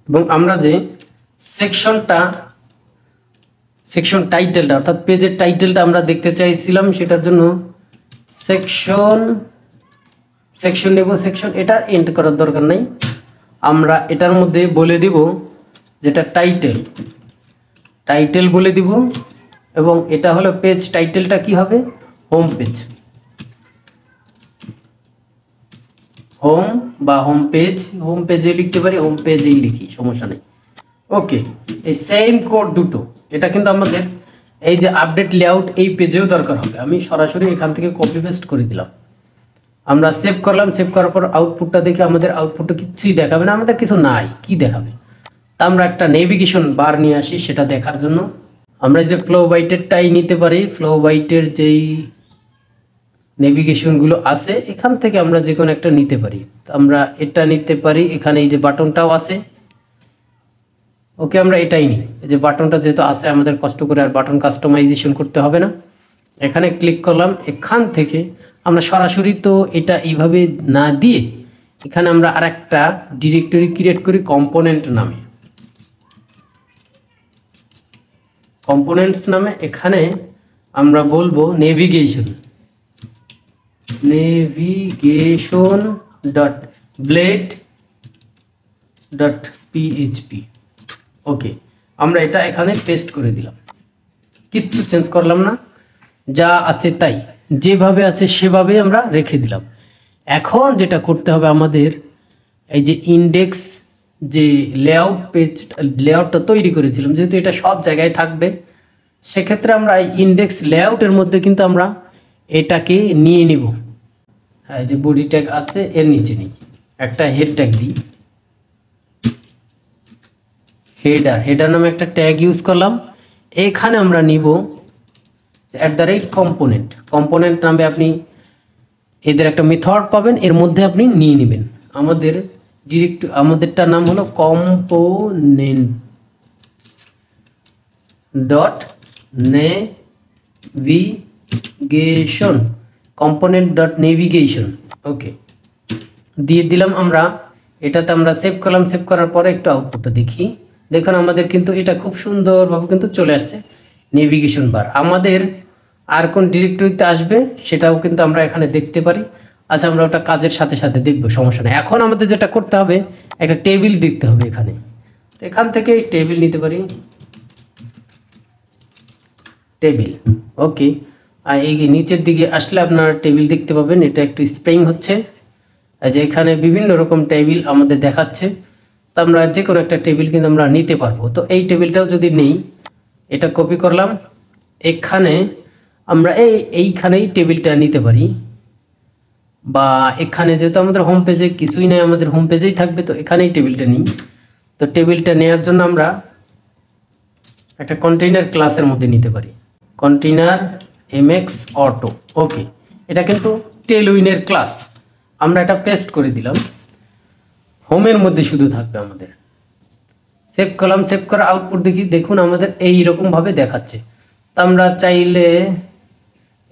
এবং আমরা যে সেকশন টাইটেলটা অর্থাৎ পেজের টাইটেলটা আমরা দেখতে চাইছিলাম, সেটার জন্য সেকশন নেব। সেকশন এটা এন্ড করার দরকার নাই, আমরা এটার মধ্যে বলে দিব যেটা টাইটেল বলে দিব, এবং এটা হলো পেজ টাইটেলটা কি হবে, হোম বা হোম পেজে লিখতে পারি, হোম পেজেই লিখি, সমস্যা নেই। ওকে, এই সেম কোড দুটো, এটা কিন্তু আমাদের এই যে আপডেট লেআউট এই পেজেও দরকার হবে। আমি সরাসরি এখান থেকে কপি পেস্ট করে দিলাম। আমরা সেভ করলাম। সেভ করার পর আউটপুটটা দেখে আমাদের আউটপুটটা কিছুই দেখাবে না, আমাদের কিছু নাই, কি দেখাবে। তা আমরা একটা নেভিগেশন বার নিয়ে আসি সেটা দেখার জন্য। আমরা যে ফ্লো বাইটেরটাই নিতে পারি, ফ্লো বাইটের যেই নেভিগেশনগুলো আছে এখান থেকে আমরা যে কোনো একটা নিতে পারি। আমরা এটা নিতে পারি, এখানে এই যে বাটনটাও আছে। ওকে, আমরা এটাই নিই। এই যে বাটনটা যেহেতু আছে, আমাদের কষ্ট করে আর বাটন কাস্টমাইজেশন করতে হবে না। এখানে ক্লিক করলাম। এখান থেকে আমরা সরাসরি তো এটা এইভাবে না দিয়ে এখানে আমরা আরেকটা ডিরেক্টরি ক্রিয়েট করি কম্পোনেন্টস নামে। এখানে আমরা বলবো navigation dot blade dot PHP. Okay, আমরা এটা এখানে পেস্ট করে দিলাম, কিচ্ছু চেঞ্জ করলাম না, যা আছে তাই, যেভাবে আছে সেভাবে আমরা রেখে দিলাম। এখন যেটা করতে হবে আমাদের, এই যে ইন্ডেক্স যে লেআউটটা তৈরি করেছিলাম, যেহেতু এটা সব জায়গায় থাকবে, সেক্ষেত্রে আমরা এই ইন্ডেক্স লেআউটের মধ্যে কিন্তু আমরা এটাকে নিয়ে নিব। হ্যাঁ, এই যে বডি ট্যাগ আছে এর নিচে নিই, একটা হেড ট্যাগ দিই, হেডার নামে একটা ট্যাগ ইউজ করলাম। এখানে আমরা নিব @কম্পোনেন্ট নামে আপনি এদের একটা মেথড পাবেন, এর মধ্যে আপনি নিয়ে নেবেন। আমাদেরটার নাম হলো component dot navigation. Navigation component dot navigation okay দিয়ে দিলাম আমরা। এটাতে আমরা সেভ করলাম। সেভ করার পরে একটু আউটপুটটা দেখি। দেখুন আমাদের কিন্তু এটা খুব সুন্দরভাবে কিন্তু চলে আসছে নেভিগেশন বার। আমাদের আর কোন ডিরেক্টরিতে আসবে সেটাও কিন্তু আমরা এখানে দেখতে পারি। আচ্ছা আমরা ওটা কাজের সাথে সাথে দেখবো, সমস্যা নেই। এখন আমাদের যেটা করতে হবে একটা টেবিল দেখতে হবে এখানে। তো এখান থেকে টেবিল নিতে পারি, টেবিল ওকে। আর এই নিচের দিকে আসলে আপনার টেবিল দেখতে পাবেন, এটা একটু স্প্রিং হচ্ছে যে এখানে বিভিন্ন রকম টেবিল আমাদের দেখাচ্ছে। তো আমরা যে কোনো একটা টেবিল কিন্তু আমরা নিতে পারবো। তো এই টেবিলটাও যদি নেই, এটা কপি করলাম, এখানে আমরা এইখানেই টেবিলটা নিতে পারি, বা এখানে যেহেতু আমাদের হোম পেজে কিছুই নেই, আমাদের হোম পেজেই থাকবে, তো এখানেই টেবিলটা নিই। তো টেবিলটা নেওয়ার জন্য আমরা একটা কন্টেইনার ক্লাসের মধ্যে নিতে পারি, কন্টেইনার mx অটো ওকে। এটা কিন্তু টেলউইনের ক্লাস। আমরা এটা পেস্ট করে দিলাম, হোমের মধ্যে শুধু থাকবে আমাদের। সেভ করলাম। সেভ করা আউটপুট দেখি, দেখুন আমাদের এই রকমভাবে দেখাচ্ছে। তো আমরা চাইলে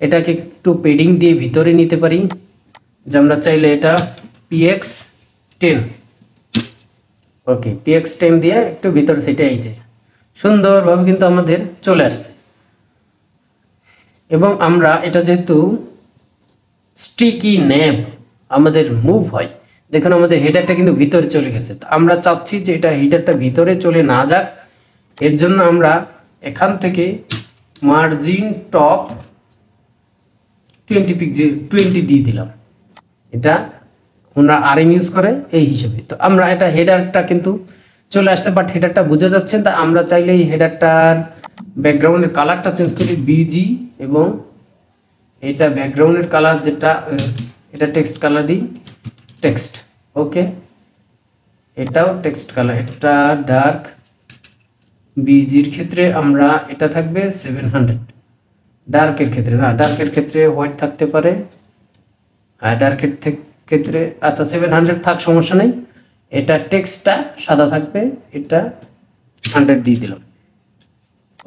এটাকে একটু পেডিং দিয়ে ভিতরে নিতে পারি, যে আমরা চাইলে এটা px10 ওকে, px10 দিয়ে একটু ভিতরে সেটা এই যে সুন্দরভাবে কিন্তু আমাদের চলে আসছে। এবং আমরা এটা যেহেতু স্টিকি ন্যাব আমাদের মুভ হয়, দেখুন আমাদের হেডারটা কিন্তু ভিতরে চলে গেছে। তো আমরা চাচ্ছি যে এটা হেডারটা ভিতরে চলে না যাক, এর জন্য আমরা এখান থেকে মার্জিন টপ 20 পিক্সেল 20 দিয়ে দিলাম। এটা ওনারা আরএম ইউজ করে এই হিসেবে। তো আমরা এটা হেডারটা কিন্তু চলে আসছে, বাট হেডারটা বোঝা যাচ্ছে। তা আমরা চাইলে এই হেডারটার ব্যাকগ্রাউন্ডের কালারটা চেঞ্জ করি বিজি, এবং এটা ব্যাকগ্রাউন্ডের কালার যেটা এটা টেক্সট কালার দিই টেক্সট ওকে। এটাও টেক্সট কালার, এটা ডার্ক। বিজির ক্ষেত্রে আমরা এটা থাকবে 700, ডার্কের ক্ষেত্রে না, ডার্কের ক্ষেত্রে হোয়াইট থাকতে পারে, আর ডার্কের ক্ষেত্রে আচ্ছা 700 থাক, সমস্যা নেই। এটা টেক্সটটা সাদা থাকবে, এটা 100 দিয়ে দিলাম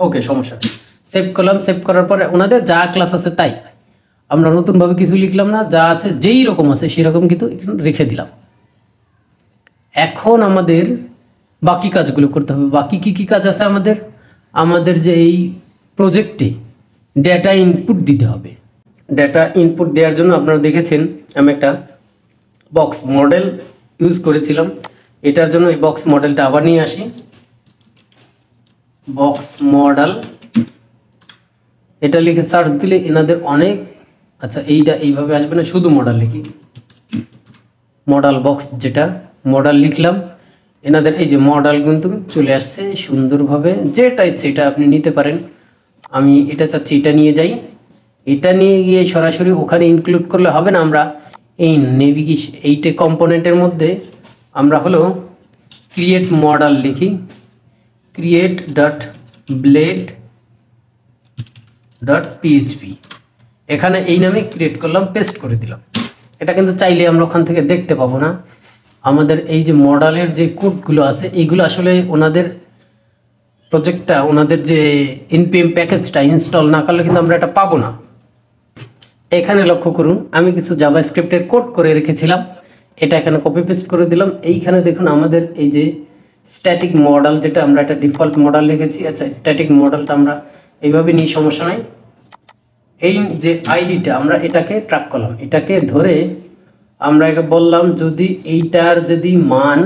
ওকে, সমস্যা নেই। সেভ করলাম। সেভ করার পরে ওনাদের যা ক্লাস আছে তাই, আমরা নতুনভাবে কিছু লিখলাম না, যা আছে যেই রকম আছে সেরকম কিন্তু রেখে দিলাম। এখন আমাদের বাকি কাজগুলো করতে হবে। বাকি কি কি কাজ আছে আমাদের? আমাদের যে এই প্রজেক্টে ডেটা ইনপুট দিতে হবে। ডেটা ইনপুট দেওয়ার জন্য আপনারা দেখেছেন আমি একটা বক্স মডেল ইউজ করেছিলাম। এটার জন্য এই বক্স মডেলটা আবার নিয়ে আসি, বক্স মডেল। এটা লিখে সার্চ দিলে এনাদের অনেক, আচ্ছা এইটা এইভাবে আসবে না, শুধু মডেল লিখি, মডেল বক্স যেটা মডেল লিখলাম, এনাদের এই যে মডেল কিন্তু চলে আসছে সুন্দরভাবে। যেটা ইচ্ছে এটা আপনি নিতে পারেন। আমি এটা চাচ্ছি এটা নিয়ে যাই, এটা নিয়ে গিয়ে সরাসরি ওখানে ইনক্লুড করলে হবে না। আমরা এই নেভিগেশন এইটে কম্পোনেন্টের মধ্যে আমরা হলো ক্রিয়েট মডেল লিখি, create dot blade dot PHP, এখানে এই নামে ক্রিয়েট করলাম, পেস্ট করে দিলাম। এটা কিন্তু চাইলে আমরা ওখান থেকে দেখতে পাবো না। আমাদের এই যে মডেলের যে কোডগুলো আছে এইগুলো আসলে ওনাদের প্রজেক্টটা, ওনাদের যে npm প্যাকেজটা ইনস্টল না করলে কিন্তু আমরা এটা পাবো না। এখানে লক্ষ্য করুন আমি কিছু জাভাস্ক্রিপ্টের কোড করে রেখেছিলাম, এটা এখানে কপি পেস্ট করে দিলাম। এইখানে দেখুন আমাদের এই যে স্ট্যাটিক মডেল, যেটা আমরা একটা ডিফল্ট মডেল রেখেছি। আচ্ছা স্ট্যাটিক মডেলটা আমরা এইভাবে নিই, সমস্যা নাই। এই যে আইডিটা আমরা এটাকে ট্র্যাক করলাম, এটাকে ধরে আমরা একে বললাম যদি এইটার যদি মান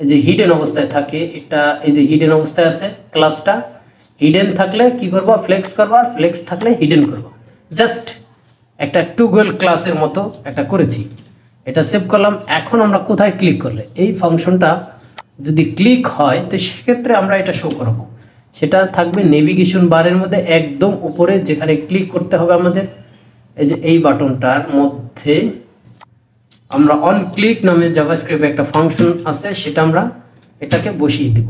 এই যে হিডেন অবস্থায় থাকে, এটা এই যে হিডেন অবস্থায় আছে ক্লাসটা, হিডেন থাকলে কি করব, ফ্লেক্স করব, আর ফ্লেক্স থাকলে হিডেন করব। জাস্ট একটা টুগল ক্লাসের মতো একটা করেছি। এটা সেভ করলাম। এখন আমরা কোথায় ক্লিক করলে এই ফাংশনটা যদি ক্লিক হয় তো সেক্ষেত্রে আমরা এটা শো করাবো। সেটা থাকবে নেভিগেশন বারের মধ্যে একদম উপরে, যেখানে ক্লিক করতে হবে আমাদের এই যে এই বাটনটার মধ্যে আমরা অন ক্লিক নামে জাভাস্ক্রিপ্টে একটা ফাংশন আছে, সেটা আমরা এটাকে বসিয়ে দেব।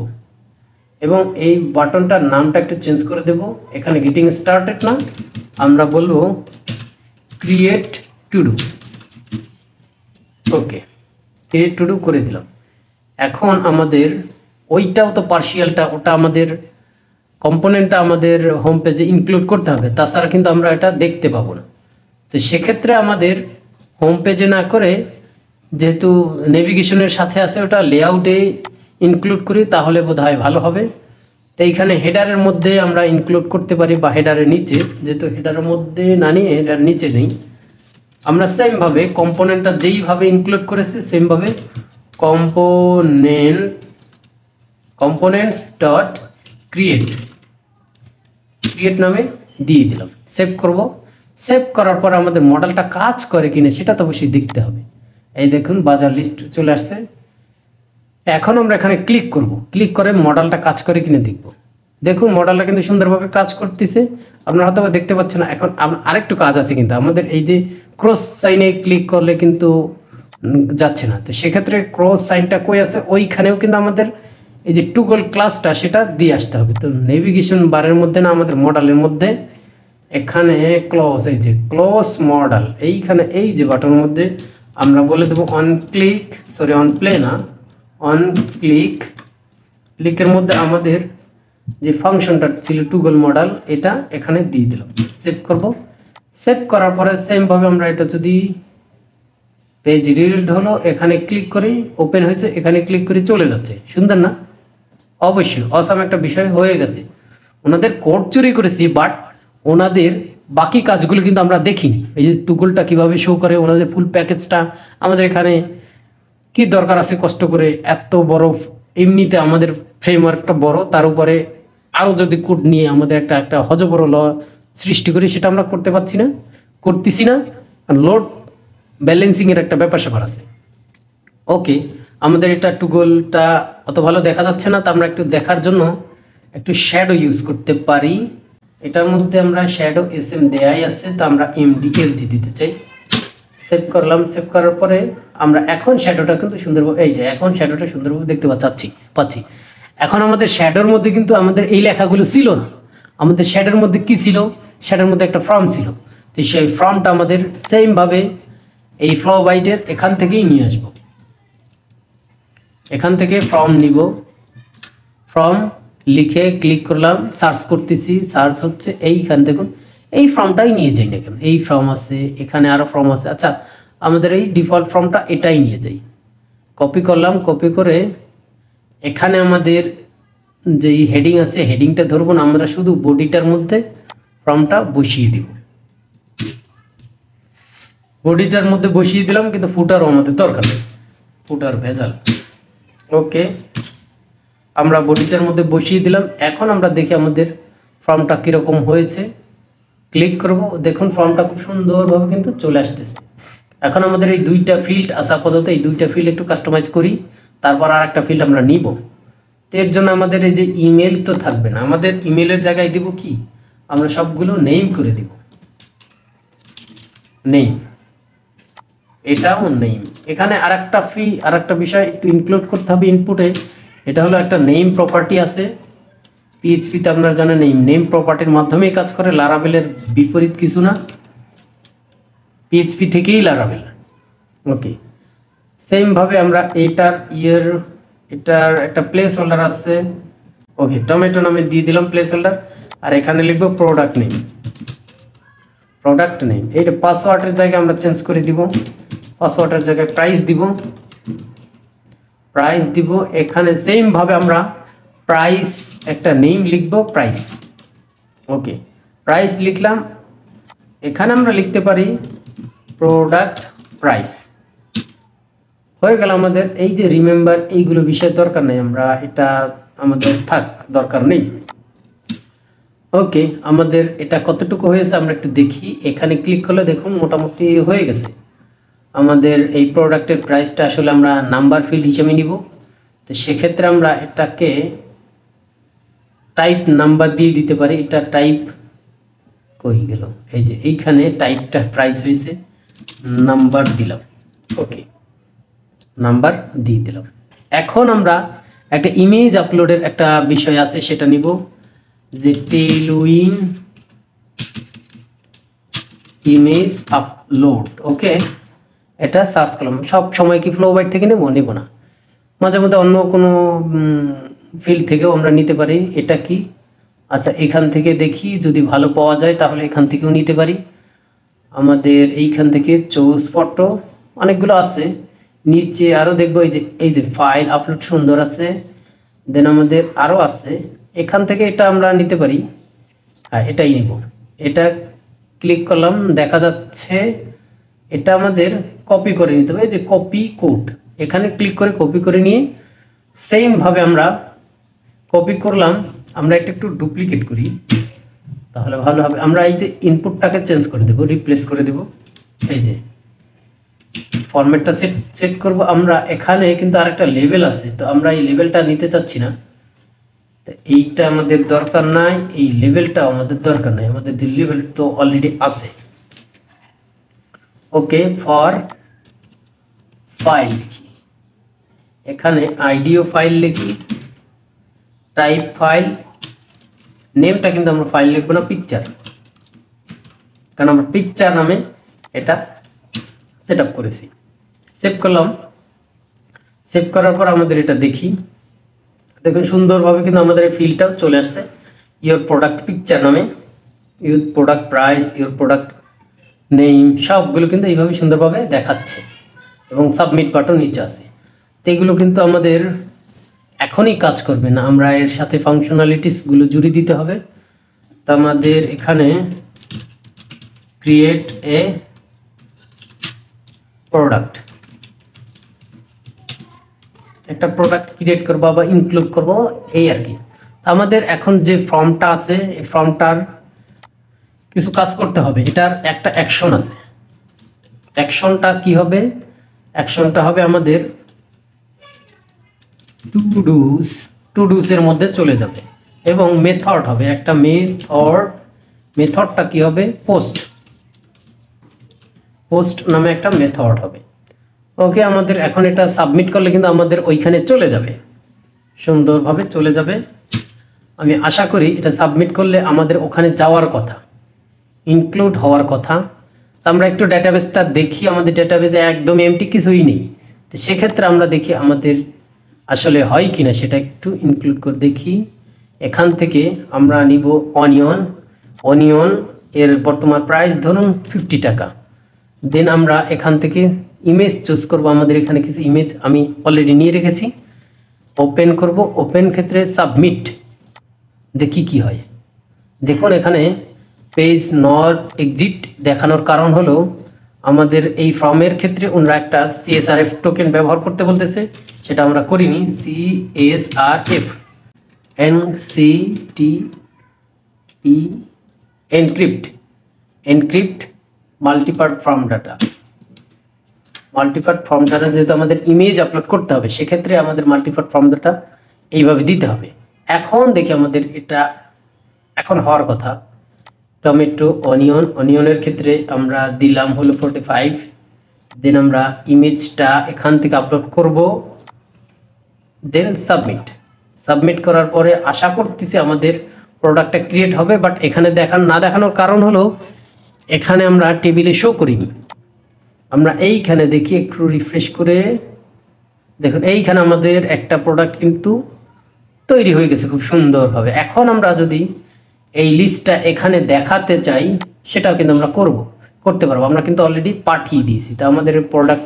এবং এই বাটনটার নামটা একটু চেঞ্জ করে দেব। এখানে গেটিং স্টার্টেড না, আমরা বলবো create two do okay, create to do করে দিলাম। এখন আমাদের ওইটাও তো পার্শিয়ালটা, ওটা আমাদের কম্পোনেন্টটা আমাদের হোম পেজে ইনক্লুড করতে হবে, তাছাড়া কিন্তু আমরা এটা দেখতে পাবো না। তো সেক্ষেত্রে আমাদের হোম পেজে না করে, যেহেতু নেভিগেশনের সাথে আছে, ওটা লেআউটে ইনক্লুড করি, তাহলে বোধহয় ভালো হবে। তো এইখানে হেডারের মধ্যে আমরা ইনক্লুড করতে পারি, বা হেডারের নিচে, যেহেতু হেডারের মধ্যে না নিয়ে হেডার নিচে নেই, আমরা সেমভাবে কম্পোনেন্টটা যেইভাবে ইনক্লুড করেছি সেমভাবে কম্পোনেন্টস ডট ক্রিয়েট নামে দিয়ে দিলাম। সেভ করব। সেভ করার পর আমাদের মডেলটা কাজ করে কিনা সেটা তো অবশ্যই দেখতে হবে। এই দেখুন বাজার লিস্ট চলে আসছে। এখন আমরা এখানে ক্লিক করব, ক্লিক করে মডেলটা কাজ করে কিনা দেখব। দেখুন মডেলটা কিন্তু সুন্দরভাবে কাজ করতেছে, আপনারা হয়তো দেখতে পাচ্ছেন না। এখন আরেকটু কাজ আছে, কিন্তু আমাদের এই যে ক্রস সাইনে ক্লিক করলে কিন্তু যাচ্ছে না। তো সেক্ষেত্রে ক্রস সাইনটা কই আছে, ওইখানেও কিন্তু আমাদের এই যে টুগল ক্লাসটা সেটা দিয়ে আসতে হবে। তো নেভিগেশন বারের মধ্যে না, আমাদের মডেলের মধ্যে এখানে ক্লোজ, এই যে ক্লোজ মডেল, এইখানে এই যে বাটনের মধ্যে আমরা বলে দেবো অন প্লে না, অন ক্লিকের মধ্যে আমাদের যে ফাংশনটা ছিল টুগল মডেল, এটা এখানে দিয়ে দিলাম। সেভ করব। সেভ করার পরে সেমভাবে আমরা এটা যদি পেজ রিলোড হলো, এখানে ক্লিক করি, ওপেন হয়েছে, এখানে ক্লিক করে চলে যাচ্ছে। সুন্দর না? অবশ্যই অসাম একটা বিষয় হয়ে গেছে। ওনাদের কোড চুরি করেছি, বাট ওনাদের বাকি কাজগুলো কিন্তু আমরা দেখিনি। এই যে টুগলটা কীভাবে শো করে, ওনাদের ফুল প্যাকেজটা আমাদের এখানে কি দরকার আছে কষ্ট করে এত বড়, এমনিতে আমাদের ফ্রেমওয়ার্কটা বড়, তার উপরে আরও যদি কোড নিয়ে আমাদের একটা হজবড় ল সৃষ্টি করি, সেটা আমরা করতেছি না। লোড ব্যালেন্সিংয়ের একটা ব্যাপার স্যাপার আছে। ওকে, আমাদের এটা টুগলটা অত ভালো দেখা যাচ্ছে না, তো আমরা একটু দেখার জন্য একটু শ্যাডো ইউজ করতে পারি। এটার মধ্যে আমরা শ্যাডো SM দেয়াই আছে, তো আমরা MDLG দিতে চাই। সেভ করলাম। সেভ করার পরে আমরা এখন শ্যাডোটা কিন্তু সুন্দরভাবে, এই যে এখন শ্যাডোটা সুন্দরভাবে দেখতে পাচ্ছি। এখন আমাদের শ্যাডোর মধ্যে কিন্তু আমাদের এই লেখাগুলো ছিল না। আমাদের শ্যাডোর মধ্যে কি ছিল? শ্যাডোর মধ্যে একটা ফর্ম ছিল। তো সেই ফর্মটা আমাদের সেমভাবে এই ফ্লো বাইটের এখান থেকেই নিয়ে আসবো। এখান থেকে ফর্ম নিব, ফর্ম লিখে ক্লিক করলাম, সার্চ করতেছি, সার্চ হচ্ছে, এইখান দেখুন এই ফর্মটাই নিয়ে যাই না কেন, এই ফর্ম আছে, এখানে আরও ফর্ম আছে। আচ্ছা, আমাদের এই ডিফল্ট ফর্মটা এটাই নিয়ে যাই। কপি করলাম, কপি করে এখানে আমাদের যেই হেডিং আছে, হেডিংটা ধরবো না, আমরা শুধু বডিটার মধ্যে ফর্মটা বসিয়ে দিব। বডিটার মধ্যে বসিয়ে দিলাম, কিন্তু ফুটারও আমাদের দরকার নেই, ফুটার ভেজাল। ওকে, আমরা বডিটার মধ্যে বসিয়ে দিলাম। এখন আমরা দেখি আমাদের ফর্মটা কীরকম হয়েছে। ক্লিক করব, দেখুন ফর্মটা খুব সুন্দরভাবে কিন্তু চলে আসতেছে। এখন আমাদের এই দুইটা ফিল্ড আছে আপাতত, এই দুইটা ফিল্ড একটু কাস্টমাইজ করি, তারপর আর একটা ফিল্ড আমরা নিব। তো এর জন্য আমাদের এই যে ইমেল তো থাকবে না, আমাদের ইমেলের জায়গায় দিব কি, আমরা সবগুলো নেম করে দিব। নেম, এটাও নেম। এখানে আরেকটা বিষয় একটু ইনক্লুড করতে হবে ইনপুটে, এটা হলো একটা নেম প্রপার্টি আছে পিএইচপিতে, আপনারা জানেন এই নেম প্রপার্টির মাধ্যমেই কাজ করে, লারাভেলের বিপরীত কিছু না, পিএইচপি থেকেই লারাভেল। ওকে, সেমভাবে আমরা এটার একটা প্লেস হোল্ডার আছে। ওকে, টমেটো নামে দিয়ে দিলাম প্লেস হোল্ডার, আর এখানে লিখবো প্রোডাক্ট নেম। এইটা পাসওয়ার্ডের জায়গায় আমরা চেঞ্জ করে দিব, পাসওয়ার্ডের জায়গায় প্রাইস দিব। এখানে সেমভাবে আমরা প্রাইস একটা নেম লিখবো, প্রাইস। ওকে, প্রাইস লিখলাম। এখানে আমরা লিখতে পারি প্রোডাক্ট প্রাইস। হয়ে গেল আমাদের। এই যে রিমেম্বার, এইগুলো বিষয় দরকার নেই, আমরা এটা আমাদের দরকার নেই। ওকে, আমাদের এটা কতটুকু হয়েছে আমরা একটু দেখি। এখানে ক্লিক করলে দেখুন মোটামুটি হয়ে গেছে। আমাদের এই প্রোডাক্টের প্রাইসটা আসলে আমরা নাম্বার ফিল্ড হিসেবে নিব। তো সেক্ষেত্রে আমরা এটাকে টাইপ নাম্বার দিয়ে দিতে পারি। এটা টাইপ কই গেল, এই যে এইখানে টাইপটা প্রাইস হয়েছে, নাম্বার দিলাম। ওকে, নাম্বার দিয়ে দিলাম। এখন আমরা একটা ইমেজ আপলোডের একটা বিষয় আছে, সেটা নিব, যে টেইলউইন ইমেজ আপলোড। ওকে, এটা সার্চ করলাম। সব সময় কি ফ্লো বাইট থেকে নেব না, মাঝে মধ্যে অন্য কোনো ফিল্ড থেকেও আমরা নিতে পারি। এটা কি আচ্ছা, এখান থেকে দেখি যদি ভালো পাওয়া যায় তাহলে এখান থেকেও নিতে পারি। আমাদের এইখান থেকে চুজ ফটো অনেকগুলো আছে, নিচে আরও দেখবো এই যে ফাইল আপলোড সুন্দর আছে। দেন আমাদের আরও আছে, এখান থেকে এটা আমরা নিতে পারি। হ্যাঁ, এটাই নেব। এটা ক্লিক করলাম, দেখা যাচ্ছে এটা আমাদের কপি করে নিতে হবে। এই যে কপি কোড, এখানে ক্লিক করে কপি করে নিয়ে সেমভাবে আমরা কপি করলাম। আমরা এটা একটু ডুপ্লিকেট করি তাহলে ভালো হবে। আমরা এই যে ইনপুটটাকে চেঞ্জ করে দেব, রিপ্লেস করে দেব। এই যে ফরম্যাটটা সেট করব আমরা। এখানে কিন্তু আরেকটা লেভেল আছে, তো আমরা এই লেভেলটা নিতে চাচ্ছি না, তো এইটা আমাদের দরকার নাই, এই লেভেলটা আমাদের দরকার নাই, আমাদের লেভেল তো অলরেডি আছে। ওকে, ফর ফাইল লিখি, এখানে আইডিও ফাইল লিখি, টাইপ ফাইল, নেমটা কিন্তু আমরা ফাইল লিখবো না, পিকচার, কারণ আমরা পিকচার নামে এটা সেট আপ করেছি। সেভ করলাম। সেভ করার পর আমাদের এটা দেখি, দেখুন সুন্দরভাবে কিন্তু আমাদের এই ফিল্ডটাও চলে আসছে ইওর প্রোডাক্ট পিকচার নামে। Your product price, your product name, সবগুলো কিন্তু এইভাবে সুন্দরভাবে দেখাচ্ছে এবং সাবমিট বাটন নিচে আছে। তো এগুলো কিন্তু আমাদের এখনই কাজ করবে না, আমরা এর সাথে ফাংশনালিটিসগুলো জুড়ে দিতে হবে। তো আমাদের এখানে ক্রিয়েট এ প্রোডাক্ট, একটা প্রোডাক্ট ক্রিয়েট করবো বা ইনক্লুড করব, এই আর কি। আমাদের এখন যে ফর্মটা আছে এই ফর্মটার কিছু কাজ করতে হবে, এটার একটা অ্যাকশন আছে। অ্যাকশনটা কি হবে? অ্যাকশনটা হবে আমাদের টু ডুস এর মধ্যে চলে যাবে এবং মেথড হবে একটা মেথডটা কি হবে? পোস্ট নামে একটা মেথড হবে। ওকে, আমাদের এখন এটা সাবমিট করলে কিন্তু আমাদের ওইখানে চলে যাবে, সুন্দরভাবে চলে যাবে। আমি আশা করি এটা সাবমিট করলে আমাদের ওখানে যাওয়ার কথা, ইনক্লুড হওয়ার কথা। তো আমরা একটু ডেটাবেসটা দেখি, আমাদের ডেটাবেসে একদম এমটি কিছুই নেই। তো সেক্ষেত্রে আমরা দেখি আমাদের আসলে হয় কি না, সেটা একটু ইনক্লুড করে দেখি। এখান থেকে আমরা নিব অনিয়ন এর বর্তমান প্রাইস ধরুন 50 টাকা। দেন আমরা এখান থেকে ইমেজ চুজ করব, আমাদের এখানে কিছু ইমেজ আমি অলরেডি নিয়ে রেখেছি। ওপেন করব, ওপেন ক্ষেত্রে সাবমিট, দেখি কি হয়। দেখুন এখানে পেজ নট এক্সিট দেখানোর কারণ হলো আমাদের এই ফর্মের ক্ষেত্রে ওনারা একটা CSRF টোকেন ব্যবহার করতে বলতেছে, সেটা আমরা করিনি। CSRF NCTP encrypt multipart form data. Multipart form data যেহেতু আমাদের ইমেজ আপলোড করতে হবে, সেক্ষেত্রে আমাদের মাল্টিপার্ট ফর্ম ডাটা এইভাবে দিতে হবে। এখন দেখি আমাদের এটা এখন হওয়ার কথা। টমেটো অনিয়নের ক্ষেত্রে আমরা দিলাম হলো 45। দেন আমরা ইমেজটা এখান থেকে আপলোড করব, দেন সাবমিট করার পরে আশা করতেছি আমাদের প্রোডাক্টটা ক্রিয়েট হবে। বাট এখানে না দেখানোর কারণ হলো এখানে আমরা টেবিলে শো করিনি। আমরা এইখানে দেখি একটু রিফ্রেশ করে দেখুন, এইখানে আমাদের একটা প্রোডাক্ট কিন্তু তৈরি হয়ে গেছে খুব সুন্দরভাবে। এখন আমরা যদি এই লিস্টটা এখানে দেখাতে চাই, সেটাও কিন্তু আমরা করতে পারবো। আমরা কিন্তু অলরেডি পাঠিয়ে দিয়েছি, তা আমাদের প্রোডাক্ট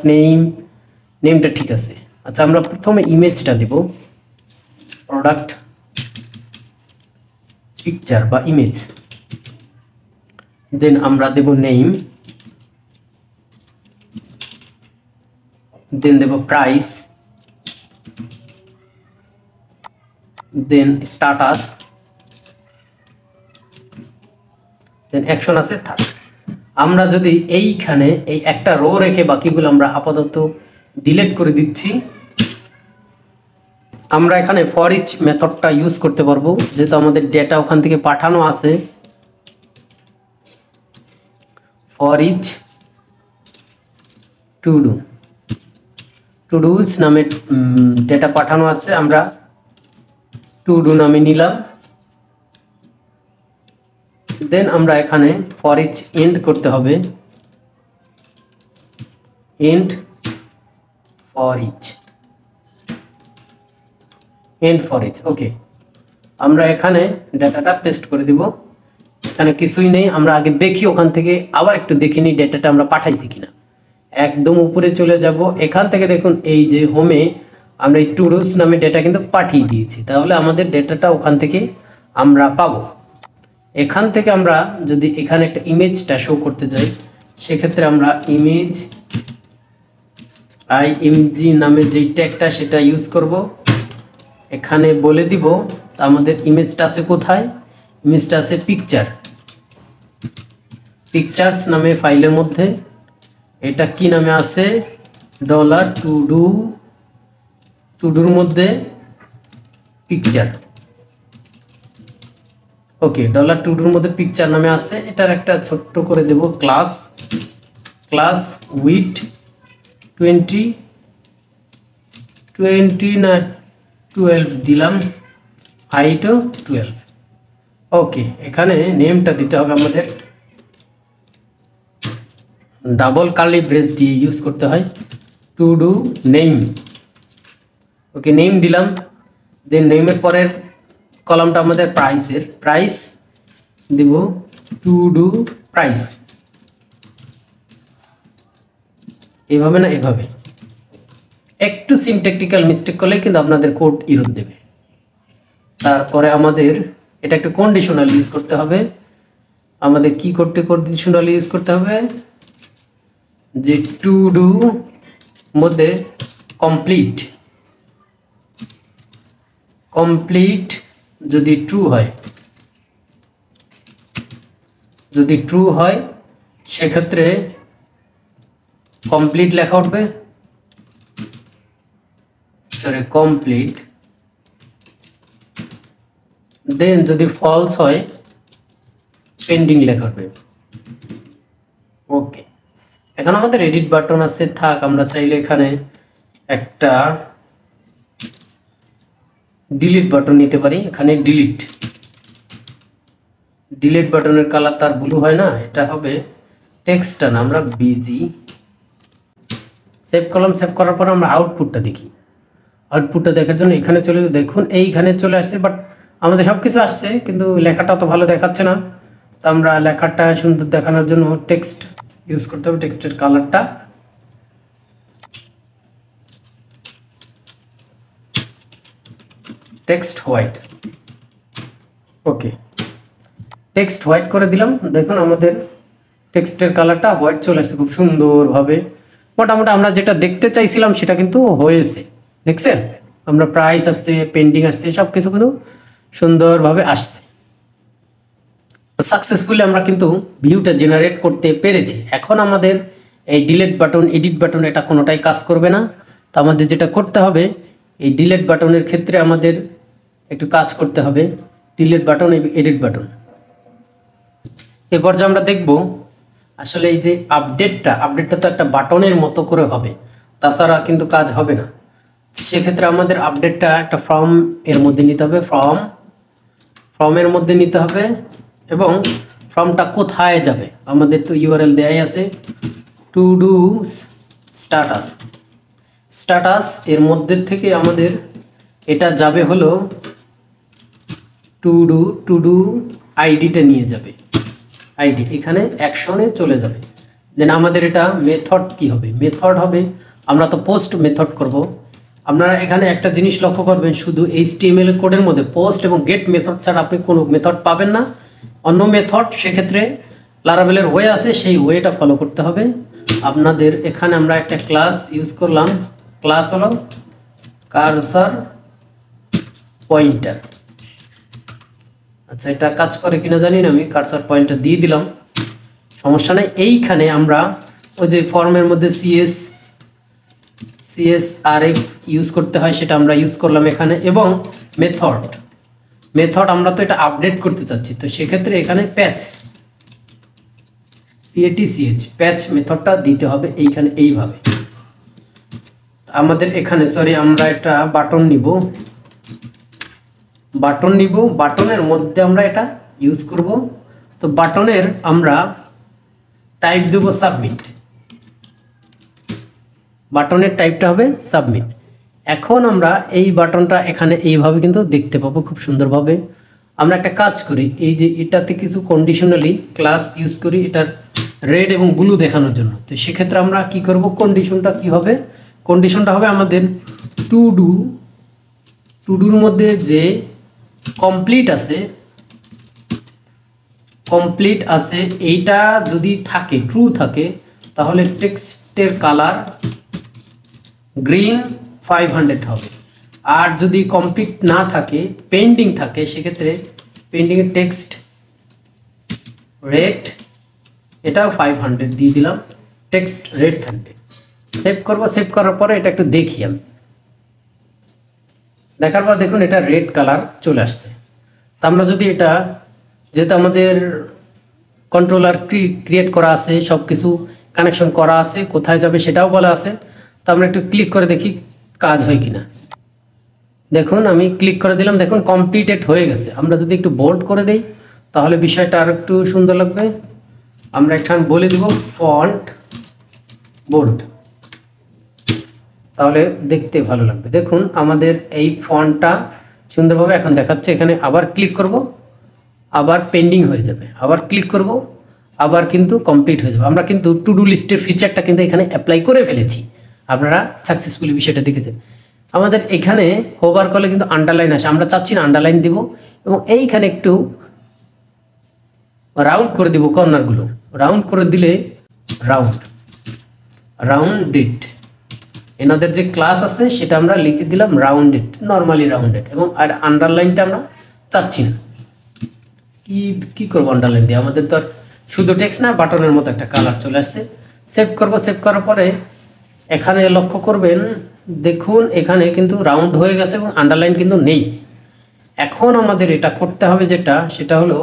নেমটা ঠিক আছে। আচ্ছা, আমরা প্রথমে ইমেজটা দেব, প্রোডাক্ট পিকচার বা ইমেজ। দেন আমরা দেব নেম, দেন দেব প্রাইস, দেন স্ট্যাটাস, দেন অ্যাকশন আছে থাক। আমরা যদি এইখানে এই একটা রো রেখে বাকিগুলো আমরা আপাতত ডিলিট করে দিচ্ছি। আমরা এখানে ফর ইচ মেথডটা ইউজ করতে পারবো, যেহেতু আমাদের ডেটা ওখান থেকে পাঠানো আছে। ফর ইচ টু ডুজ নামে ডেটা পাঠানো আছে, আমরা টু ডু নামে নিলাম। দেন আমরা এখানে ফর ইচ এন্ড করতে হবে, এন্ড ফর ইচ ওকে। আমরা এখানে ডেটাটা পেস্ট করে দিব। এখানে কিছুই নেই, আমরা আগে দেখি ওখান থেকে আবার একটু দেখে নিই ডেটাটা আমরা পাঠাইছি কিনা। একদম উপরে চলে যাব, এখান থেকে দেখুন এই যে হোমে আমরা এই টুডুস নামে ডেটা কিন্তু পাঠিয়ে দিয়েছি, তাহলে আমাদের ডেটাটা ওখান থেকে আমরা পাবো। এখান থেকে আমরা যদি এখানে একটা ইমেজটা শো করতে যাই, সেক্ষেত্রে আমরা ইমেজ IMG নামে যেই ট্যাগটা সেটা ইউজ করব। এখানে বলে দিব আমাদের ইমেজটা আছে কোথায়, ইমেজটা আছে পিকচার্স নামে ফাইলের মধ্যে। এটা কি নামে আছে, $টুডুর মধ্যে পিকচার। ওকে, $টুডুর মধ্যে পিকচার নামে আছে। এটার একটা ছোট্ট করে দেব ক্লাস উইথ 20 না 12 দিলাম, হাইটও 12। ওকে, এখানে নেমটা দিতে হবে আমাদের, ডাবল কার্লি ব্রেস দিয়ে ইউজ করতে হয়, টুডু নেম। ওকে, নেম দিলাম। দেন নেমের পরের কলামটা আমাদের প্রাইস দিব, টুডু প্রাইস। এভাবে না এভাবে, একটু সিনট্যাকটিক্যাল মিস্টেক করলে কিন্তু আপনাদের কোড এরর দেবে। তারপরে আমাদের এটা একটু কন্ডিশনাল ইউজ করতে হবে। আমাদের কি করতে কন্ডিশনাল ইউজ করতে হবে, যে টুডু মধ্যে কমপ্লিট যদি ট্রু হয় সেক্ষেত্রে কমপ্লিট লেখা উঠবে, কমপ্লিট। দেন যদি ফলস হয় পেন্ডিং লেখা উঠবে। ওকে, এখন আমাদের এডিট বাটন আছে, থাক। আমরা চাইলে এখানে একটা ডিলিট বাটন নিতে পারি। এখানে ডিলিট বাটনের কালার তার ব্লু হয় না, এটা হবে টেক্সটটা না, আমরা বিজি সেভ করলাম। সেভ করার পর আমরা আউটপুটটা দেখি। আউটপুটটা দেখার জন্য এখানে চলে দেখুন, এইখানে চলে আসছে, বাট আমাদের সব কিছু আসছে কিন্তু লেখাটা অত ভালো দেখাচ্ছে না। তো আমরা লেখাটা সুন্দর দেখানোর জন্য টেক্সট ইউজ করতে হবে। টেক্সটের কালারটা টেক্সট হোয়াইট। ওকে, টেক্সট হোয়াইট করে দিলাম। দেখুন আমাদের টেক্সটের কালারটা হোয়াইট চলে আসছে খুব সুন্দরভাবে। মোটামুটি আমরা যেটা দেখতে চাইছিলাম সেটা কিন্তু হয়েছে, দেখছেন? আমরা প্রাইস আসছে, পেন্ডিং আসছে, সব কিছু কিন্তু সুন্দরভাবে আসছে। সাকসেসফুলি আমরা কিন্তু ভিউটা জেনারেট করতে পেরেছি। এখন আমাদের এই ডিলিট বাটন, এডিট বাটন, এটা কোনোটাই কাজ করবে না। তো আমাদের যেটা করতে হবে, এই ডিলিট বাটনের ক্ষেত্রে আমাদের একটু কাজ করতে হবে। Delete button, edit button. এরপর যে আমরা দেখব আসলে এই যে আপডেটটা তো একটা বাটনের মতো করে হবে, তাছাড়া কিন্তু কাজ হবে না। সেক্ষেত্রে আমাদের আপডেটটা একটা ফর্ম এর মধ্যে নিতে হবে, ফর্মের মধ্যে নিতে হবে। এবং ফর্মটা কোথায় যাবে, আমাদের তো ইউআরএল দেয়াই আছে, টুডু স্ট্যাটাস এর মধ্যে থেকে আমাদের এটা যাবে হলো টুডু আইডিটা নিয়ে যাবে, আইডি এখানে অ্যাকশনে চলে যাবে। দেন আমাদের এটা মেথড কি হবে, মেথড হবে, আমরা তো পোস্ট মেথড করব। আপনারা এখানে একটা জিনিস লক্ষ্য করবেন, শুধু HTML কোডের মধ্যে পোস্ট এবং গেট মেথড ছাড়া আপনি কোনো মেথড পাবেন না। অন্য মেথড সেক্ষেত্রে লারাভেলের ওয়ে আছে, সেই ওয়েটা ফলো করতে হবে আপনাদের। এখানে আমরা একটা ক্লাস ইউজ করলাম, ক্লাস হলো কার্সার পয়েন্টার। আচ্ছা, এটা কাজ করে কিনা জানি না, আমি কার্সার পয়েন্টার দিয়ে দিলাম, সমস্যা নেই। এইখানে আমরা ওই যে ফর্মের মধ্যে CSRF ইউজ করতে হয়, সেটা আমরা ইউজ করলাম এখানে। এবং মেথড আমরা তো এটা আপডেট করতে চাচ্ছি, তো সেক্ষেত্রে এখানে প্যাচ মেথডটা দিতে হবে এইখানে এইভাবে। আমাদের এখানে আমরা একটা বাটন নিব, বাটনের মধ্যে আমরা এটা ইউজ করব। তো বাটনের আমরা টাইপ দেব সাবমিট, বাটনের টাইপটা হবে সাবমিট। এখন আমরা এই বাটনটা এখানে এইভাবে কিন্তু দেখতে পাবো খুব সুন্দরভাবে। আমরা একটা কাজ করি, এই যে এটাতে কিছু কন্ডিশনালি ক্লাস ইউজ করি এটার রেড এবং ব্লু দেখানোর জন্য। তো সেক্ষেত্রে আমরা কি করব, কন্ডিশনটা কি হবে, কন্ডিশনটা হবে আমাদের টু ডুর মধ্যে যে কমপ্লিট আছে এইটা যদি থাকে, ট্রু থাকে, তাহলে টেক্সটের কালার গ্রিন 500 হবে। আর যদি কমপ্লিট না থাকে, পেন্ডিং থাকে, সেক্ষেত্রে পেন্ডিংয়ের টেক্সট রেড, এটাও 500 দিয়ে দিলাম, টেক্সট রেড থাকবে। সেভ করব, সেভ করার পরে এটা একটু দেখি আমি, দেখার পর দেখুন এটা রেড কালার চলে আসছে। তো আমরা যদি এটা, যেহেতু আমাদের কন্ট্রোলার ক্রিয়েট করা আছে, সব কিছু কানেকশন করা আছে, কোথায় যাবে সেটাও বলা আছে, তো আমরা একটু ক্লিক করে দেখি কাজ হয় কিনা। দেখুন আমি ক্লিক করে দিলাম, দেখুন কমপ্লিটেড হয়ে গেছে। আমরা যদি একটু বোল্ড করে দেই তাহলে বিষয়টা আর একটু সুন্দর লাগবে। আমরা এখানে বলে দিব ফন্ট বোল্ড, তাহলে দেখতে ভালো লাগবে। দেখুন আমাদের এই ফন্টটা সুন্দরভাবে এখন দেখাচ্ছে। এখানে আবার ক্লিক করব, আবার পেন্ডিং হয়ে যাবে, আবার ক্লিক করব, আবার কিন্তু কমপ্লিট হয়ে যাবে। আমরা কিন্তু টু ডু লিস্টের ফিচারটা কিন্তু এখানে অ্যাপ্লাই করে ফেলেছি, আপনারা সাকসেসফুলি বিষয়টা দেখেছেন। আমাদের এখানে হোভার করলে কিন্তু আন্ডারলাইন আসে, আমরা চাচ্ছি না আন্ডারলাইন দিব, এবং এইখানে একটু রাউন্ড করে দিব, কর্নারগুলো রাউন্ড করে দিলে রাউন্ডেড, এনাদের যে ক্লাস আছে সেটা আমরা লিখে দিলাম রাউন্ডেড, নর্মালি রাউন্ডেড, এবং আর আন্ডারলাইনটা আমরা চাচ্ছি না। কি করবো আন্ডারলাইন দিয়ে, আমাদের তো আর শুধু টেক্সট না, বাটনের মতো একটা কালার চলে আসছে। সেভ করব, সেভ করার পরে এখানে লক্ষ্য করবেন, দেখুন এখানে কিন্তু রাউন্ড হয়ে গেছে এবং আন্ডারলাইন কিন্তু নেই। এখন আমাদের এটা করতে হবে যেটা, সেটা হলো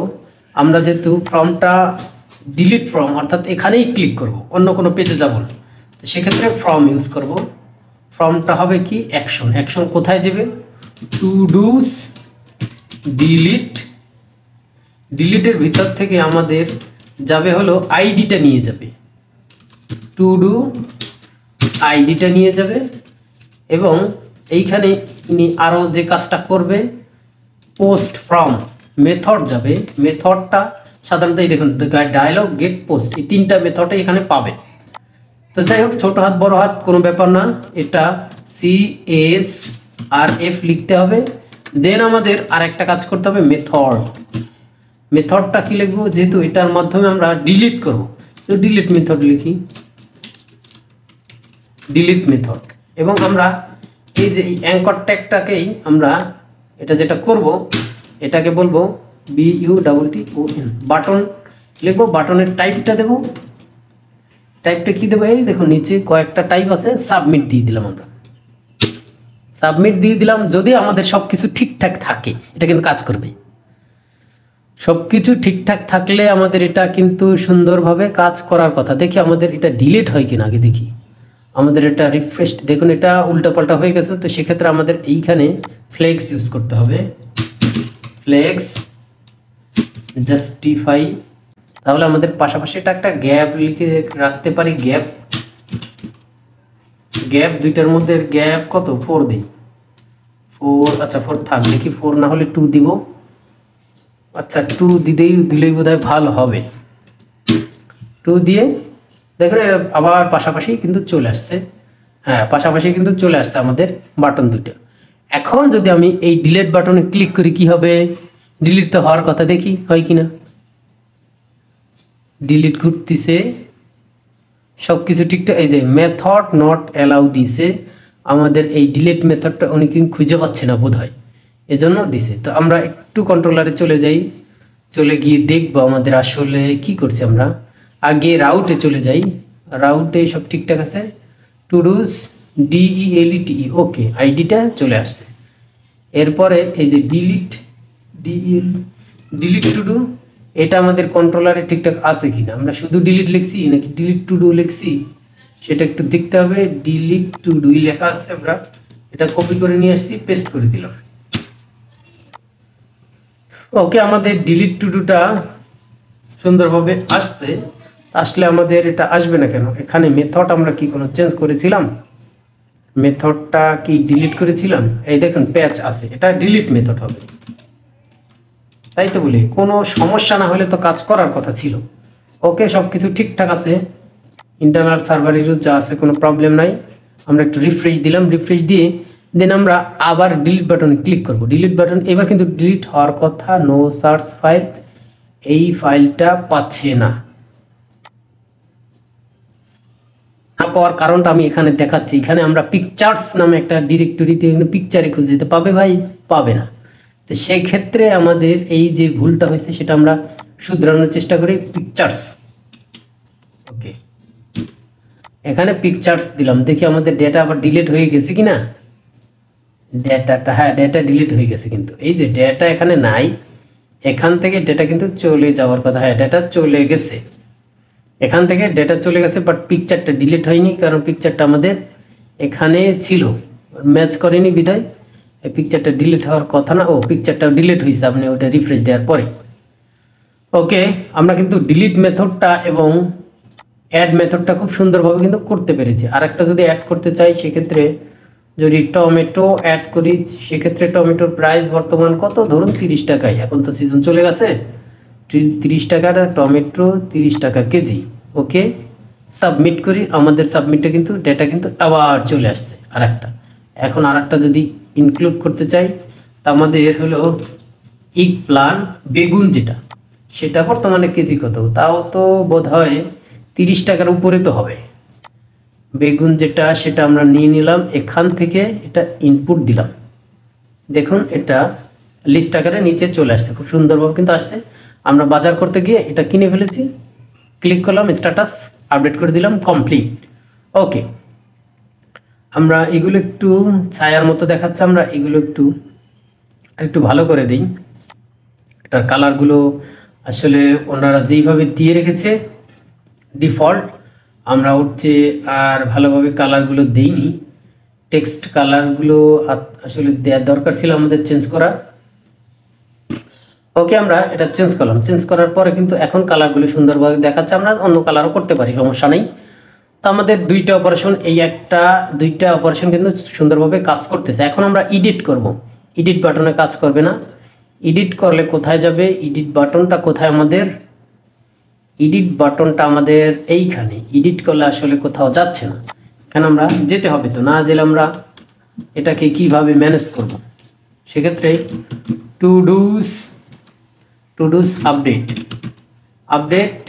আমরা যেহেতু ফর্মটা ডিলিট ফর্ম, অর্থাৎ এখানেই ক্লিক করব, অন্য কোনো পেজে যাব না, তো সেক্ষেত্রে ফর্ম ইউজ করব। ফর্মটা হবে কি অ্যাকশন, অ্যাকশন কোথায় যাবে, টু ডুস ডিলিটের ভিতর থেকে আমাদের যাবে হলো আইডিটা নিয়ে যাবে, টু ডু আইডিটা নিয়ে যাবে, এবং এইখানে ইনি আরও যে কাজটা করবে, পোস্ট ফ্রম মেথড যাবে। মেথডটা সাধারণত এই দেখুন ডায়লগ, গেট, পোস্ট, এই তিনটা মেথডে এখানে পাবেন। তো যাই হোক, ছোটো হাত বড় হাত কোনো ব্যাপার না, এটা CSRF লিখতে হবে। দেন আমাদের আর একটা কাজ করতে হবে, মেথডটা কি লিখবো, যেহেতু এটার মাধ্যমে আমরা ডিলিট করব, তো ডিলিট মেথড লিখি, ডিলিট মেথড। এবং আমরা এই যে এই অ্যাঙ্কর ট্যাগটাকেই আমরা এটা যেটা করব, এটাকে বলবো BUTTON, বাটন লিখবো, বাটনের টাইপটা দেব, টাইপটা কি দেবো, এই দেখুন নিচে কয়েকটা টাইপ আছে, সাবমিট দিয়ে দিলাম। আমরা সাবমিট দিয়ে দিলাম। যদি আমাদের সব কিছু ঠিকঠাক থাকে এটা কিন্তু কাজ করবে, সব কিছু ঠিকঠাক থাকলে আমাদের এটা কিন্তু সুন্দরভাবে কাজ করার কথা। দেখি আমাদের এটা ডিলিট হয় কিনা আগে দেখি। আমাদের এটা রিফ্রেশ, দেখুন এটা উল্টাপাল্টা হয়ে গেছে, তো সেক্ষেত্রে আমাদের এইখানে ফ্লেক্স ইউজ করতে হবে, ফ্লেক্স জাস্টিফাই। তাহলে আমাদের পাশাপাশি এটা একটা গ্যাপ লিখে রাখতে পারি, গ্যাপ দুইটার মধ্যে গ্যাপ কত, 4 দিই, 4, আচ্ছা 4 থাক, দেখি 4 না হলে 2 দিব, আচ্ছা 2 দিলেই বোধহয় ভালো হবে। 2 দিয়ে দেখুন আবার পাশাপাশি কিন্তু চলে আসছে, হ্যাঁ পাশাপাশি কিন্তু চলে আসছে আমাদের বাটন দুটো। এখন যদি আমি এই ডিলিট বাটনে ক্লিক করি কি হবে, ডিলিট তো হওয়ার কথা, দেখি হয় কিনা। ডিলিট ঘুরতেছে, সব কিছু ঠিকঠাক। এই যে মেথড নট অ্যালাউ দিছে, আমাদের এই ডিলিট মেথডটা উনি কিন্তু খুঁজে পাচ্ছে না বোধ হয়, এজন্য দিছে। তো আমরা একটু কন্ট্রোলারে চলে যাই, চলে গিয়ে দেখবো আমাদের আসলে কি করছি। আমরা আগে রাউটে চলে যাই, রাউটে সব ঠিকঠাক আছে, টু ডুস DELETE, ওকে আইডিটা চলে আসছে। এরপরে এই যে ডিলিট টু ডু, এটা আমাদের কন্ট্রোলারে ঠিকঠাক আছে কিনা, আমরা শুধু ডিলিট লিখছি নাকি ডিলিট টু ডু লিখছি সেটা একটু দেখতে হবে। ডিলিট টু ডু লেখা আছে, আমরা এটা কপি করে নিয়ে আসছি, পেস্ট করে দিলাম। ওকে, আমাদের ডিলিট টু ডুটা সুন্দরভাবে আসলে আমাদের এটা আসবে না কেন, এখানে মেথড আমরা কি কোনো চেঞ্জ করেছিলাম, মেথডটা কি ডিলিট করেছিলাম? এই দেখুন প্যাচ আছে, এটা ডিলিট মেথড হবে। তাই তো বলি, কোনো সমস্যা না হলে তো কাজ করার কথা ছিল। ওকে, সব কিছু ঠিকঠাক আছে, ইন্টারনাল সার্ভারেরও যা আছে, কোনো প্রবলেম নাই। আমরা একটু রিফ্রেশ দিলাম, রিফ্রেশ দিয়ে দেন আমরা আবার ডিলিট বাটনে ক্লিক করব। ডিলিট বাটন এবার কিন্তু ডিলিট হওয়ার কথা, নো সার্চ ফাইল, এই ফাইলটা পাচ্ছে না। না পাওয়ার কারণটা আমি এখানে দেখাচ্ছি। এখানে আমরা পিকচার্স নামে একটা ডিরেক্টরিতে পিকচারে খুঁজে দিতে পাবে ভাই, পাবে না। তো সেই ক্ষেত্রে আমাদের এই যে ভুলটা হয়েছে সেটা আমরা শুধরানোর চেষ্টা করি। পিকচার্স, ওকে, এখানে পিকচার্স দিলাম, দেখি আমাদের ডেটা আবার ডিলিট হয়ে গেছে কিনা। ডেটাটা, হ্যাঁ ডেটা ডিলিট হয়ে গেছে, কিন্তু এই যে ডেটা এখানে নাই, এখান থেকে ডেটা কিন্তু চলে যাওয়ার কথা। হ্যাঁ ডেটা চলে গেছে, এখান থেকে ডেটা চলে গেছে, বাট পিকচারটা ডিলিট হয়নি, কারণ পিকচারটা আমাদের এখানে ছিল, ম্যাচ করেনি বিধায় এই পিকচারটা ডিলিট হওয়ার কথা না। ও পিকচারটাও ডিলিট হয়েছে আপনি ওটা রিফ্রেশ দেওয়ার পরে। ওকে, আমরা কিন্তু ডিলিট মেথডটা এবং অ্যাড মেথডটা খুব সুন্দরভাবে কিন্তু করতে পেরেছি। আর একটা যদি অ্যাড করতে চাই সেক্ষেত্রে যদি টমেটো অ্যাড করি, সেক্ষেত্রে টমেটোর প্রাইস বর্তমান কত, ধরুন 30 টাকায়, এখন তো সিজন চলে গেছে, 30 টাকার টমেটো 30 টাকা কেজি। ওকে, সাবমিট করি, আমাদের সাবমিটটা কিন্তু ডেটা কিন্তু আবার চলে আসছে আর একটা। এখন আর একটা যদি ইনক্লুড করতে চাই, তা আমাদের হলো ইগ প্লান বেগুন, যেটা সেটা বর্তমানে কেজি কত, তাও তো বোধ হয় 30 টাকার উপরে তো হবে। বেগুন যেটা সেটা আমরা নিয়ে নিলাম, এখান থেকে এটা ইনপুট দিলাম, দেখুন এটা লিস্ট আকারে নিচে চলে আসছে, খুব সুন্দরভাবে কিন্তু আসছে। আমরা বাজার করতে গিয়ে এটা কিনে ফেলেছি, ক্লিক করলাম, স্ট্যাটাস আপডেট করে দিলাম, কমপ্লিট। ওকে, আমরা এগুলো একটু ছায়ার মতো দেখাচ্ছে, আমরা এগুলো একটু ভালো করে দিই। এটার কালারগুলো আসলে ওনারা যেইভাবে দিয়ে রেখেছে ডিফল্ট, আমরা হচ্ছে আর ভালোভাবে কালারগুলো দেইনি। টেক্সট কালারগুলো আসলে দেওয়ার দরকার ছিল আমাদের চেঞ্জ করা। ওকে, আমরা এটা চেঞ্জ করলাম, চেঞ্জ করার পরে কিন্তু এখন কালারগুলো সুন্দরভাবে দেখাচ্ছে। আমরা অন্য কালারও করতে পারি, সমস্যা নেই। তো আমাদের দুইটা অপারেশন, এই দুইটা অপারেশন কিন্তু সুন্দরভাবে কাজ করতেছে। এখন আমরা এডিট করব, এডিট বাটনে কাজ করবে না। এডিট করলে কোথায় যাবে, এডিট বাটনটা কোথায় আমাদের, এডিট বাটনটা আমাদের এইখানে। এডিট করলে আসলে কোথাও যাচ্ছে না, এখানে আমরা যেতে হবে। তো না গেলে আমরা এটাকে কিভাবে ম্যানেজ করব, সেক্ষেত্রে টু ডুস আপডেট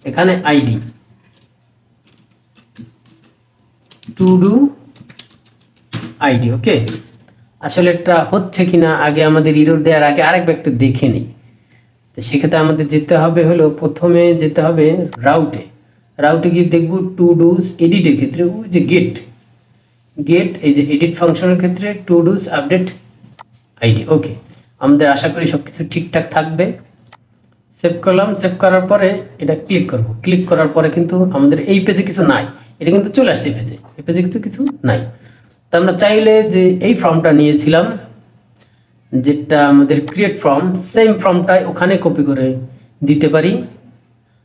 এখানে আইডি টু ডু আইডি। ওকে, আসলে এটা হচ্ছে কিনা আগে আমাদের এরর দেওয়ার আগে আরেকবার একটু দেখে নিই। তো সেক্ষেত্রে আমাদের যেতে হবে হলো, প্রথমে যেতে হবে রাউটে গিয়ে দেখব টু ডুস এডিটের ক্ষেত্রে ওই যে গেট এই যে এডিট ফাংশনের ক্ষেত্রে টু ডুস আপডেট আইডি। ওকে, আমাদের আশা করি সব কিছু ঠিকঠাক থাকবে। সেভ করলাম, সেভ করার পরে এটা ক্লিক করব, ক্লিক করার পরে কিন্তু আমাদের এই পেজে কিছু নাই, এটা কিন্তু চলে আসছে এই পেজে কিন্তু কিছু নাই। তো আমরা চাইলে যে এই ফর্মটা নিয়েছিলাম, যেটা আমাদের ক্রিয়েট ফর্ম, সেম ফর্মটাই ওখানে কপি করে দিতে পারি।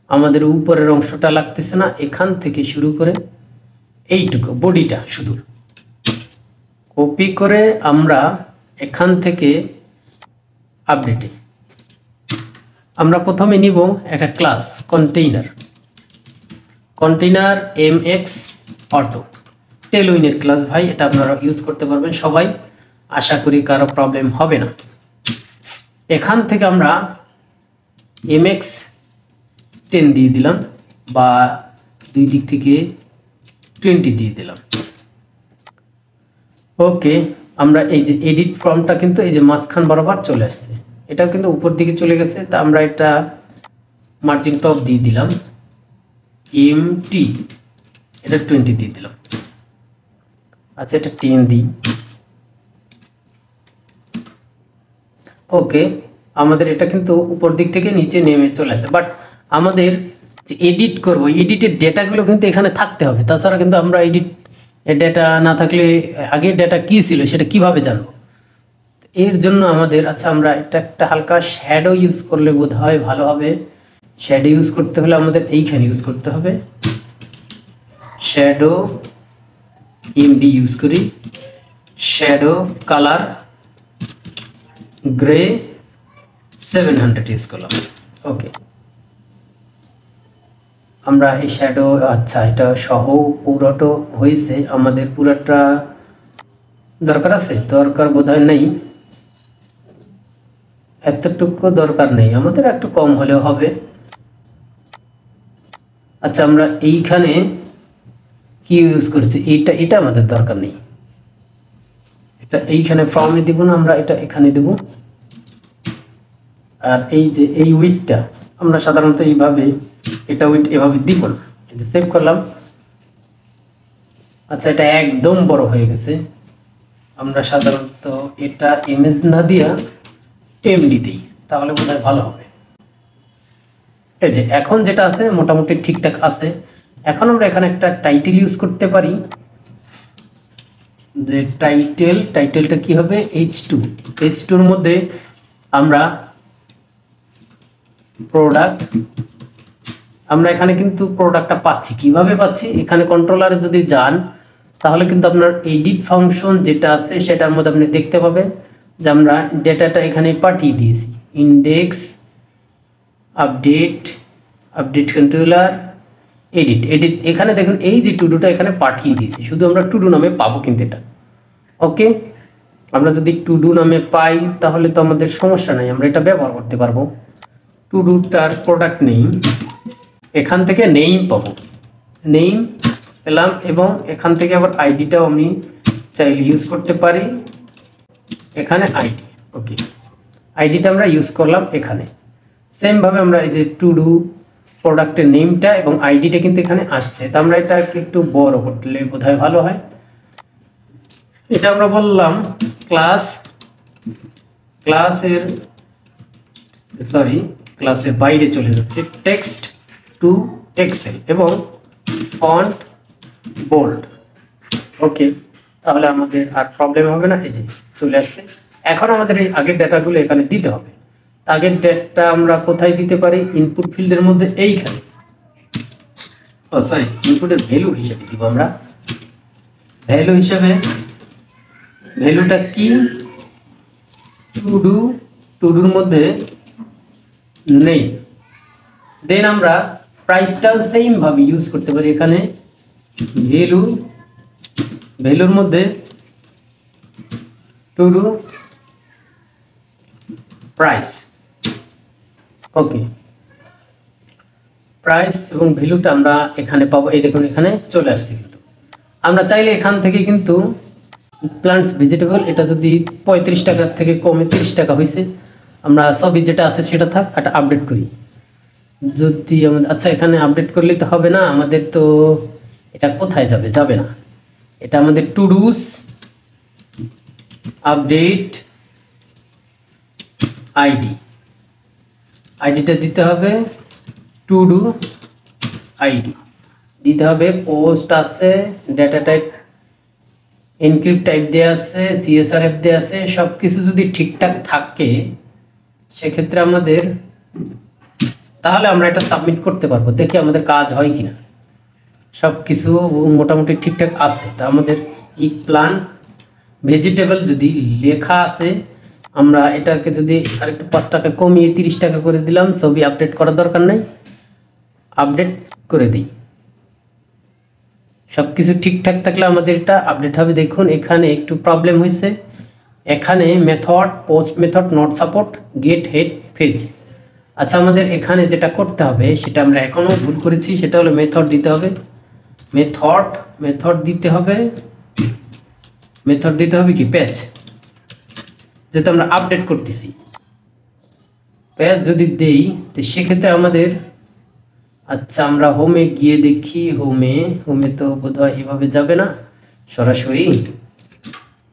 আমাদের উপরের অংশটা লাগতেছে না, এখান থেকে শুরু করে এইটুকু বডিটা শুধু কপি করে আমরা এখান থেকে আপডেটে আমরা প্রথমে নিব একটা ক্লাস কন্টেইনার mx অটো টেলউইনের ক্লাস। ভাই এটা আপনারা ইউজ করতে পারবেন সবাই, আশা করি কারো প্রবলেম হবে না। এখান থেকে আমরা mx 10 দিয়ে দিলাম, বা দুই দিক থেকে 20 দিয়ে দিলাম। ওকে, আমরা এই যে এডিট ফর্মটা কিন্তু এই যে মাঝখান বরাবর চলে আসছে, এটাও কিন্তু উপর দিকে চলে গেছে। তা আমরা এটা মার্জিন টপ দিয়ে দিলাম, mt এটা 20 দিয়ে দিলাম। আচ্ছা, এটা 10 দিই। ওকে, আমাদের এটা কিন্তু উপর দিক থেকে নিচে নেমে চলে আসছে, বাট আমাদের যে এডিট করব, এডিটের ডেটাগুলো কিন্তু এখানে থাকতে হবে, তাছাড়া কিন্তু আমরা ডেটা না থাকলে আগে ডেটা কী ছিল সেটা কিভাবে জানবো। এর জন্য আমাদের, আচ্ছা আমরা এটা একটা হালকা শ্যাডো ইউজ করলে বোধ হয় ভালো হবে। শ্যাডো ইউজ করতে হলে আমাদের এইখানে ইউজ করতে হবে, শ্যাডো EMD ইউজ করি, শ্যাডো কালার গ্রে 700 ইউজ করলাম। ওকে, আমরা এই শ্যাডো, আচ্ছা এটা সহ পুরোটা হয়েছে, আমাদের পুরোটা দরকার আছে? দরকার বোধহয় নেই, এতটুকু দরকার নেই, আমাদের একটু কম হলেও হবে। আচ্ছা আমরা এইখানে কি ইউজ করছি, এটা আমাদের দরকার নেই, এটা এইখানে ফর্মে দিব না, আমরা এটা এখানে দেব। আর এই যে এই উইডটা আমরা সাধারণত এইভাবে, এটা উইড এভাবে দিব না, এটা সেভ করলাম। আচ্ছা এটা একদম বড় হয়ে গেছে, আমরা সাধারণত এটা ইমেজ না দিয়া এমডি দিই, তাহলে বোধহয় ভালো হবে। এই যে এখন যেটা আছে মোটামুটি ঠিকঠাক আছে। এখন আমরা এখানে একটা টাইটেল ইউজ করতে পারি, যে টাইটেলটা কি হবে, H2 এর মধ্যে আমরা প্রোডাক্ট, আমরা এখানে কিন্তু প্রোডাক্টটা পাচ্ছি, কিভাবে পাচ্ছি, এখানে কন্ট্রোলারে যদি যান তাহলে কিন্তু আপনার এডিট ফাংশন যেটা আছে সেটার মধ্যে আপনি দেখতে পাবেন যে আমরা ডেটাটা এখানে পাঠিয়ে দিয়েছি, ইন্ডেক্স আপডেট কন্ট্রোলার এডিট, এখানে দেখুন এই যে টুডুটা এখানে পাঠিয়ে দিয়েছি, শুধু আমরা টুডু নামে পাবো কিন্তু এটা। ওকে, আমরা যদি টুডু নামে পাই তাহলে তো আমাদের সমস্যা নাই, আমরা এটা ব্যবহার করতে পারবো। টুডুটার প্রোডাক্ট নেই, এখান থেকে নেইম পাবো, নেইম পেলাম, এবং এখান থেকে আবার আইডিটাও আমি চাইলে ইউজ করতে পারি, এখানে আইডি। ওকে, আইডিটা আমরা ইউজ করলাম এখানে। সেম ভাবে আমরা এই যে টুডু প্রোডাক্টের নেমটা এবং আইডিটা কিন্তু এখানে আসছে, তো আমরা এটাকে একটু বড় করলে বোধহয় ভালো হয়। এটা আমরা বললাম ক্লাসের বাইরে চলে যাচ্ছে, টেক্সট টু এক্সেল এবং ফন্ট বোল্ড। ওকে, তাহলে আমাদের আর প্রবলেম হবে না, এই যে চলে আসছে। এখন আমাদের এই আগের ডেটাগুলো এখানে দিতে হবে। আগের ডেটা আমরা কোথায় দিতে পারি, ইনপুট ফিল্ডের মধ্যে এইখানে, ইনপুটের ভ্যালু হিসেবে দিব আমরা। ভ্যালু হিসেবে ভ্যালুটা কি, টুডুর মধ্যে নেই, দেন আমরা প্রাইসটাও সেম ভাবে ইউজ করতে পারি, এখানে ভ্যালুর মধ্যে টুডু প্রাইস। ওকে, প্রাইস এবং ভ্যালুটা আমরা এখানে পাবো, এই দেখুন এখানে চলে আসছে। কিন্তু আমরা চাইলে এখান থেকে কিন্তু প্লান্টস ভেজিটেবল, এটা যদি 35 টাকার থেকে কমে 30 টাকা হয়েছে, আমরা ছবি যেটা আছে সেটা থাক, এটা আপডেট করি। যদি আমাদের, আচ্ছা এখানে আপডেট করলে তো হবে না, আমাদের তো এটা কোথায় যাবে না, এটা আমাদের টুডুস আপডেট আইডিটা দিতে হবে, টুডু আইডি দিতে হবে, পোস্ট আছে, ডেটা টাইপ এনক্রিপ্ট টাইপ দেওয়া আছে, CSRF দেওয়া আছে, সব কিছু যদি ঠিকঠাক থাকে সেক্ষেত্রে আমাদের, তাহলে আমরা এটা সাবমিট করতে পারবো। দেখি আমাদের কাজ হয় কিনা, সব কিছু মোটামুটি ঠিকঠাক আছে। তা আমাদের প্লান্ট ভেজিটেবল যদি লেখা আছে, আমরা এটাকে যদি আরেকটু 5 টাকা কমিয়ে 30 টাকা করে দিলাম, ছবি আপডেট করার দরকার নাই, আপডেট করে দিই। সব কিছু ঠিকঠাক থাকলে আমাদের এটা আপডেট হবে। দেখুন এখানে একটু প্রবলেম হয়েছে, এখানে method post method not support get head page. আচ্ছা আমাদের এখানে যেটা করতে হবে সেটা আমরা এখনও ভুল করেছি, সেটা হলো মেথড দিতে হবে, মেথড দিতে হবে কি পেজ, যেহেতু আমরা আপডেট করতেছি। পেজ যদি দেই তো সেক্ষেত্রে আমাদের, আচ্ছা আমরা হোমে গিয়ে দেখি, হোমে তো বোধহয় এভাবে যাবে না, সরাসরি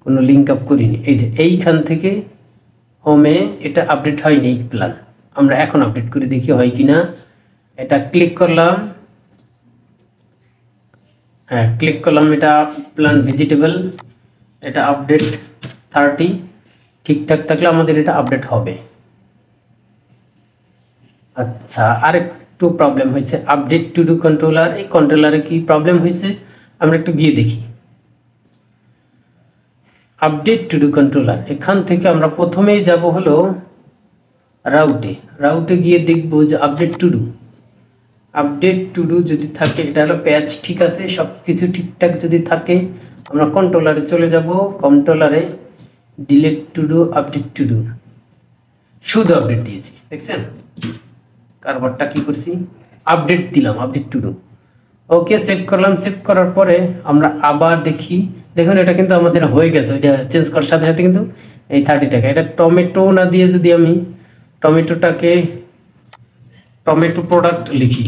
কোনো লিঙ্ক আপ করিনি। এই যে এইখান থেকে হোমে এটা আপডেট হয়নি, এই প্ল্যান আমরা এখন আপডেট করে দেখি হয় কি না। এটা ক্লিক করলাম, হ্যাঁ ক্লিক করলাম, এটা প্ল্যান ভেজিটেবল, এটা আপডেট 30 ঠিকঠাক থাকলে আমাদের এটা আপডেট হবে। আচ্ছা আরেকটু প্রবলেম হয়েছে, আপডেট টু ডু কন্ট্রোলার, এই কন্ট্রোলারে কি প্রবলেম হয়েছে আমরা একটু গিয়ে দেখি। আপডেট টু ডু কন্ট্রোলার, এখান থেকে আমরা প্রথমেই যাব হলো রাউটে গিয়ে দেখব যে আপডেট টু ডু যদি থাকে, এটা হলো প্যাচ ঠিক আছে, সব কিছু ঠিকঠাক যদি থাকে আমরা কন্ট্রোলারে চলে যাব। কন্ট্রোলারে delete to do, update to do, শুধু আপডেট দিয়েছি, দেখছেন কারবারটা কি করছি, আপডেট দিলাম, update to do. Okay, save করলাম। সেভ করার পরে আমরা আবার দেখি, দেখুন এটা কিন্তু আমাদের হয়ে গেছে, এটা চেঞ্জ করার সাথে সাথে কিন্তু এই 30 টাকা। এটা টমেটো না দিয়ে যদি আমি টমেটোটাকে টমেটো প্রোডাক্ট লিখি,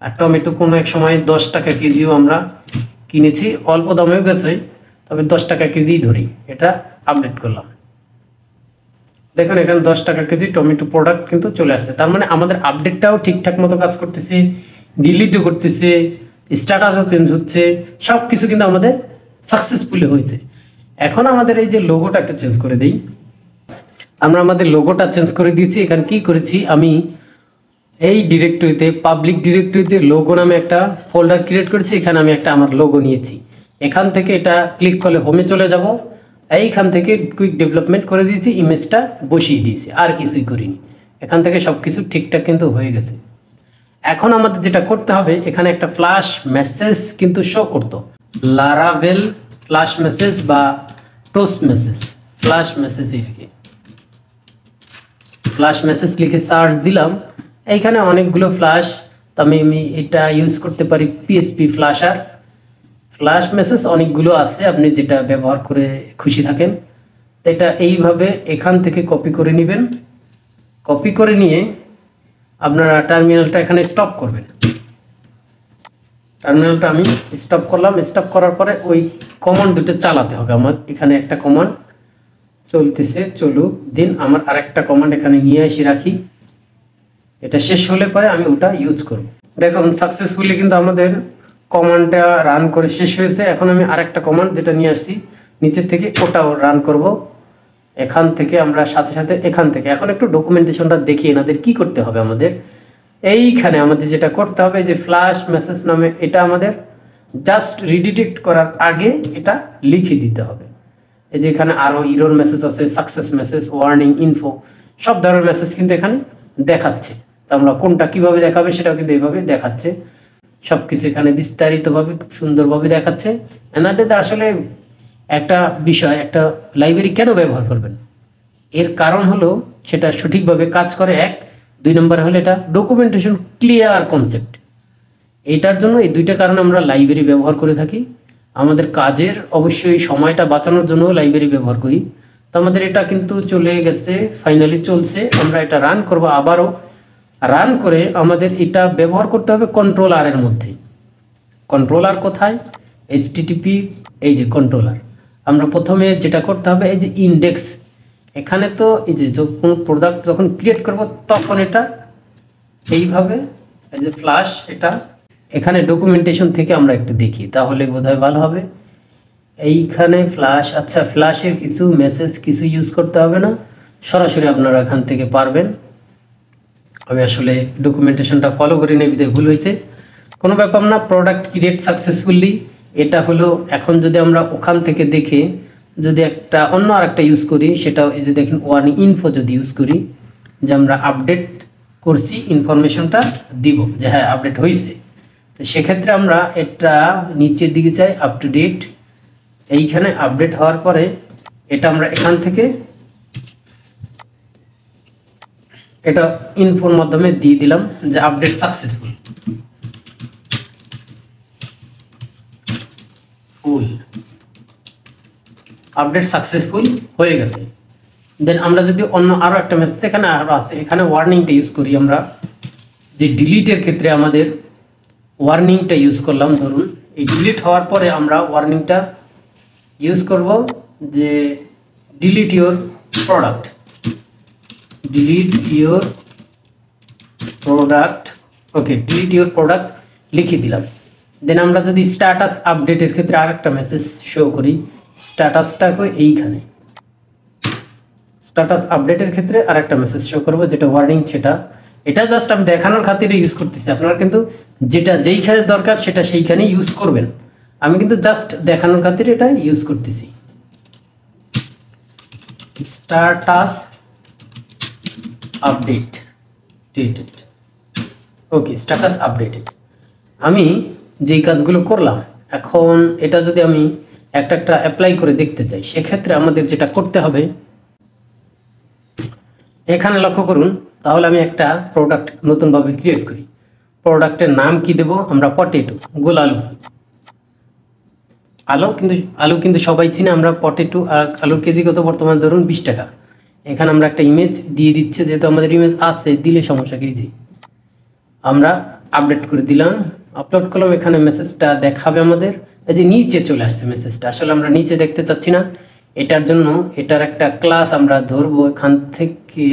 আর টমেটো কোনো এক সময় 10 টাকা কেজিও আমরা কিনেছি, অল্প দামেও গেছে, তবে 10 টাকা কেজি ধরি, এটা আপডেট করলাম। দেখুন এখানে 10 টাকা কেজি টমেটো প্রোডাক্ট কিন্তু চলে আসছে। তার মানে আমাদের আপডেটটাও ঠিকঠাক মতো কাজ করতেছে, ডিলিটও করতেছে, স্ট্যাটাসও চেঞ্জ হচ্ছে, সব কিছু কিন্তু আমাদের সাকসেসফুলি হয়েছে। এখন আমাদের এই যে লোগোটা একটা চেঞ্জ করে দিই। আমরা আমাদের লোগোটা চেঞ্জ করে দিয়েছি। এখানে কি করেছি, আমি এই ডিরেক্টরিতে, পাবলিক ডিরেক্টরিতে লোগো নামে একটা ফোল্ডার ক্রিয়েট করেছি। এখানে আমি একটা আমার লোগো নিয়েছি। এখান থেকে এটা ক্লিক করলে হোমে চলে যাব। এইখান থেকে কুইক ডেভেলপমেন্ট করে দিয়েছি, ইমেজটা বসিয়ে দিয়েছি, আর কিছুই করিনি। এখান থেকে সব কিছু ঠিকঠাক কিন্তু হয়ে গেছে। এখন আমাদের যেটা করতে হবে, এখানে একটা ফ্ল্যাশ মেসেজ কিন্তু শো করতো, লারাভেল ফ্ল্যাশ মেসেজ বা টোস্ট মেসেজ, ফ্ল্যাশ মেসেজ লিখে ফ্ল্যাশ মেসেজ লিখে সার্চ দিলাম। এইখানে অনেকগুলো ফ্ল্যাশ, তো আমি এটা ইউজ করতে পারি পিএসপি ফ্ল্যাশার। ফ্ল্যাশ মেসেজ অনেকগুলো আছে, আপনি যেটা ব্যবহার করে খুশি থাকেন। তো এটা এইভাবে এখান থেকে কপি করে নেবেন। কপি করে নিয়ে আপনারা টার্মিনালটা এখানে স্টপ করবেন। টার্মিনালটা আমি স্টপ করলাম। স্টপ করার পরে ওই কমান্ড দুটো চালাতে হবে আমার। এখানে একটা কমান্ড চলতেছে, চলুক দিন। আমার আরেকটা কমান্ড এখানে নিয়ে এসে রাখি, এটা শেষ হলে পরে আমি ওটা ইউজ করব। দেখুন সাকসেসফুলি কিন্তু আমাদের কমান্ডটা রান করে শেষ হয়েছে। এখন আমি আরেকটা কমান্ড যেটা নিয়ে আসছি নিচের থেকে, ওটাও রান করব। এখান থেকে আমরা সাথে সাথে এখান থেকে এখন একটু ডকুমেন্টেশনটা দেখি এনাদের কি করতে হবে। আমাদের এইখানে আমাদের যেটা করতে হবে, যে ফ্ল্যাশ মেসেজ নামে, এটা আমাদের জাস্ট রিডিটেক্ট করার আগে এটা লিখে দিতে হবে। এই যে এখানে আরও ইরর মেসেজ আছে, সাকসেস মেসেজ, ওয়ার্নিং, ইনফো, সব ধরনের মেসেজ কিন্তু এখানে দেখাচ্ছে। তো আমরা কোনটা কিভাবে দেখাবে সেটাও কিন্তু এইভাবে দেখাচ্ছে। সব কিছু এখানে বিস্তারিতভাবে খুব সুন্দরভাবে দেখাচ্ছে। এনাদের আসলে একটা বিষয়, একটা লাইব্রেরি কেন ব্যবহার করবেন, এর কারণ হলো সেটা সঠিকভাবে কাজ করে, 1। 2 নম্বর হলো এটা ডকুমেন্টেশন ক্লিয়ার কনসেপ্ট। এইটার জন্য এই দুইটা কারণে আমরা লাইব্রেরি ব্যবহার করে থাকি। আমাদের কাজের অবশ্যই সময়টা বাঁচানোর জন্য লাইব্রেরি ব্যবহার করি। তো আমাদের এটা কিন্তু চলে গেছে, ফাইনালি চলছে। আমরা এটা রান করব, আবারও রান করে আমাদের এটা ব্যবহার করতে হবে কন্ট্রোলারের মধ্যে। কন্ট্রোলার কোথায়, HTTP, এই যে কন্ট্রোলার। আমরা প্রথমে যেটা করতে হবে, এই যে ইন্ডেক্স, এখানে তো এই যে যখন প্রোডাক্ট যখন ক্রিয়েট করব তখন এটা এইভাবে, এই যে ফ্ল্যাশ, এটা এখানে ডকুমেন্টেশন থেকে আমরা একটু দেখি, তাহলে বোধহয় ভালো হবে। এইখানে ফ্ল্যাশ, আচ্ছা ফ্ল্যাশের কিছু মেসেজ কিছু ইউজ করতে হবে না, সরাসরি আপনারা এখান থেকে পারবেন। আমি আসলে ডকুমেন্টেশনটা ফলো করি না, বিধায় ভুল হয়েছে, কোনো ব্যাপার না। প্রোডাক্ট ক্রিয়েট সাকসেসফুলি, এটা হলো। এখন যদি আমরা ওখান থেকে দেখে যদি একটা অন্য আরেকটা ইউজ করি, সেটাও এই যে দেখেন ওয়ার্নিং ইনফো যদি ইউজ করি, যে আমরা আপডেট করছি, ইনফরমেশনটা দিব যে হ্যাঁ আপডেট হয়েছে। তো সেক্ষেত্রে আমরা এটা নিচের দিকে চাই, আপ টু ডেট। এইখানে আপডেট হওয়ার পরে এটা আমরা এখান থেকে এটা ইনফোর মাধ্যমে দিয়ে দিলাম যে আপডেট সাকসেসফুল, আপডেট সাকসেসফুল হয়ে গেছে। দেন আমরা যদি অন্য আরও একটা মেসেজ এখানে আরও আছে, এখানে ওয়ার্নিংটা ইউজ করি আমরা, যে ডিলিটের ক্ষেত্রে আমাদের ওয়ার্নিংটা ইউজ করলাম। ধরুন এই ডিলিট হওয়ার পরে আমরা ওয়ার্নিংটা ইউজ করব যে delete your product, delete your product, okay delete your product লিখে দিলাম। দেন আমরা যদি স্ট্যাটাস আপডেটের ক্ষেত্রে আরেকটা মেসেজ শো করি, স্ট্যাটাসটা এইখানে স্ট্যাটাস আপডেটের ক্ষেত্রে আরেকটা মেসেজ শো করবো, যেটা ওয়ার্নিং, সেটা এটা জাস্ট আমি দেখানোর খাতিরে ইউজ করতেছি। আপনারা কিন্তু যেটা যেইখানে দরকার সেটা সেইখানেই ইউজ করবেন। আমি কিন্তু জাস্ট দেখানোর খাতিরে এটা ইউজ করতেছি। Status updated. Okay, status updated. আমি যেই কাজগুলো করলাম, এখন এটা যদি আমি একটা একটা অ্যাপ্লাই করে দেখতে চাই, সেক্ষেত্রে আমাদের যেটা করতে হবে, এখানে লক্ষ্য করুন। তাহলে আমি একটা প্রোডাক্ট নতুনভাবে ক্রিয়েট করি। প্রোডাক্টের নাম কি দেব আমরা? পটেটো, গোল আলু। আলু কিন্তু সবাই চিনে। আমরা পটেটো, আলুর কেজি কত বর্তমানে? ধরুন 20 টাকা। এখানে আমরা একটা ইমেজ দিয়ে দিচ্ছে, যেহেতু আমাদের ইমেজ আছে, দিলে সমস্যা কি? যে আমরা আপডেট করে দিলাম, আপলোড করলাম। এখানে মেসেজটা দেখাবে আমাদের। এই যে নিচে চলে আসছে মেসেজটা। আসলে আমরা নিচে দেখতে চাচ্ছি না, এটার জন্য এটার একটা ক্লাস আমরা ধরবো। এখান থেকে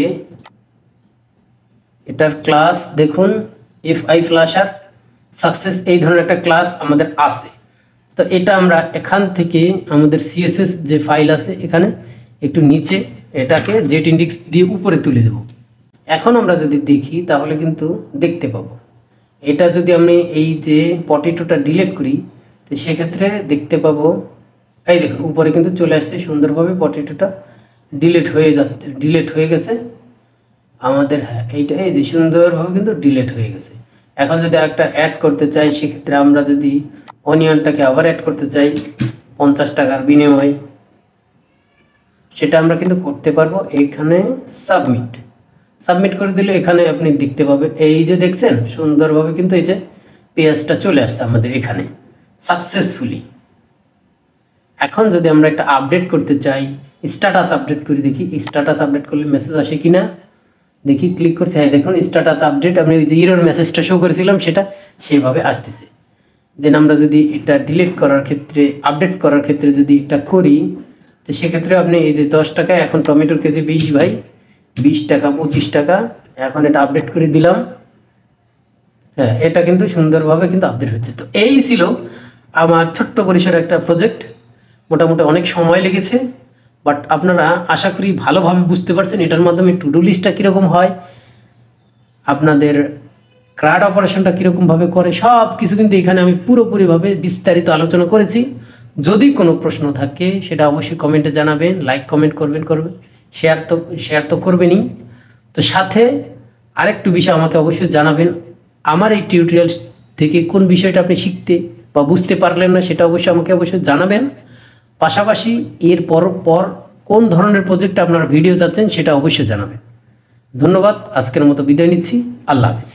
এটার ক্লাস দেখুন, FI ফ্ল্যাশার সাকসেস, এই ধরনের একটা ক্লাস আমাদের আছে। তো এটা আমরা এখান থেকে আমাদের CSS যে ফাইল আছে, এখানে একটু নিচে এটাকে জেট ইন্ডেক্স দিয়ে উপরে তুলে দেব। এখন আমরা যদি দেখি, তাহলে কিন্তু দেখতে পাবো। এটা যদি আমি এই যে পটেটোটা ডিলিট করি, তো সেক্ষেত্রে দেখতে পাবো, এই দেখুন উপরে কিন্তু চলে আসছে সুন্দরভাবে। পটেটোটা ডিলিট হয়ে গেছে আমাদের। হ্যাঁ, এইটা এই যে সুন্দরভাবে কিন্তু ডিলিট হয়ে গেছে। এখন যদি একটা অ্যাড করতে চাই, সেক্ষেত্রে আমরা যদি অনিয়নটাকে আবার অ্যাড করতে চাই 50 টাকার বিনিময়ে, সেটা আমরা কিন্তু করতে পারবো। এইখানে সাবমিট করে দিলে এখানে আপনি দেখতে পাবেন, এই যে দেখছেন সুন্দরভাবে কিন্তু এই যে পেজটা চলে আসছে আমাদের এখানে সাকসেসফুলি। এখন যদি আমরা একটা আপডেট করতে চাই, স্ট্যাটাস আপডেট করে দেখি, স্ট্যাটাস আপডেট করলে মেসেজ আসে কিনা দেখি। ক্লিক করছি, হ্যাঁ দেখুন স্ট্যাটাস আপডেট। আমি ওই যে এরর মেসেজটা শো করেছিলাম, সেটা সেভাবে আসতেছে। দেন আমরা যদি এটা ডিলিট করার ক্ষেত্রে, আপডেট করার ক্ষেত্রে যদি এটা করি, তো সেক্ষেত্রে আপনি এই যে 10 টাকা, এখন টমেটোর কেজি 20 টাকা, 25 টাকা। এখন এটা আপডেট করে দিলাম। হ্যাঁ, এটা কিন্তু সুন্দরভাবে কিন্তু আপডেট হচ্ছে। তো এই ছিল আমার ছোট্ট পরিসরে একটা প্রজেক্ট। মোটামুটি অনেক সময় লেগেছে, বাট আপনারা আশা করি ভালোভাবে বুঝতে পারছেন এটার মাধ্যমে টু ডু লিস্টটা কীরকম হয়, আপনাদের ক্রাড অপারেশনটা কীরকমভাবে করে, সব কিছু কিন্তু এখানে আমি পুরোপুরিভাবে বিস্তারিত আলোচনা করেছি। যদি কোনো প্রশ্ন থাকে, সেটা অবশ্যই কমেন্টে জানাবেন, কমেন্ট করবেন, শেয়ার তো করবেনই। তো সাথে আরেকটু বিষয় আমাকে অবশ্যই জানাবেন, আমার এই টিউটোরিয়াল থেকে কোন বিষয়টা আপনি শিখতে বা বুঝতে পারলেন না, সেটা অবশ্যই জানাবেন। পাশাপাশি এর পর কোন ধরনের প্রজেক্ট আপনারা ভিডিও চাচ্ছেন, সেটা অবশ্যই জানাবেন। ধন্যবাদ। আজকের মতো বিদায় নিচ্ছি। আল্লাহ হাফিজ।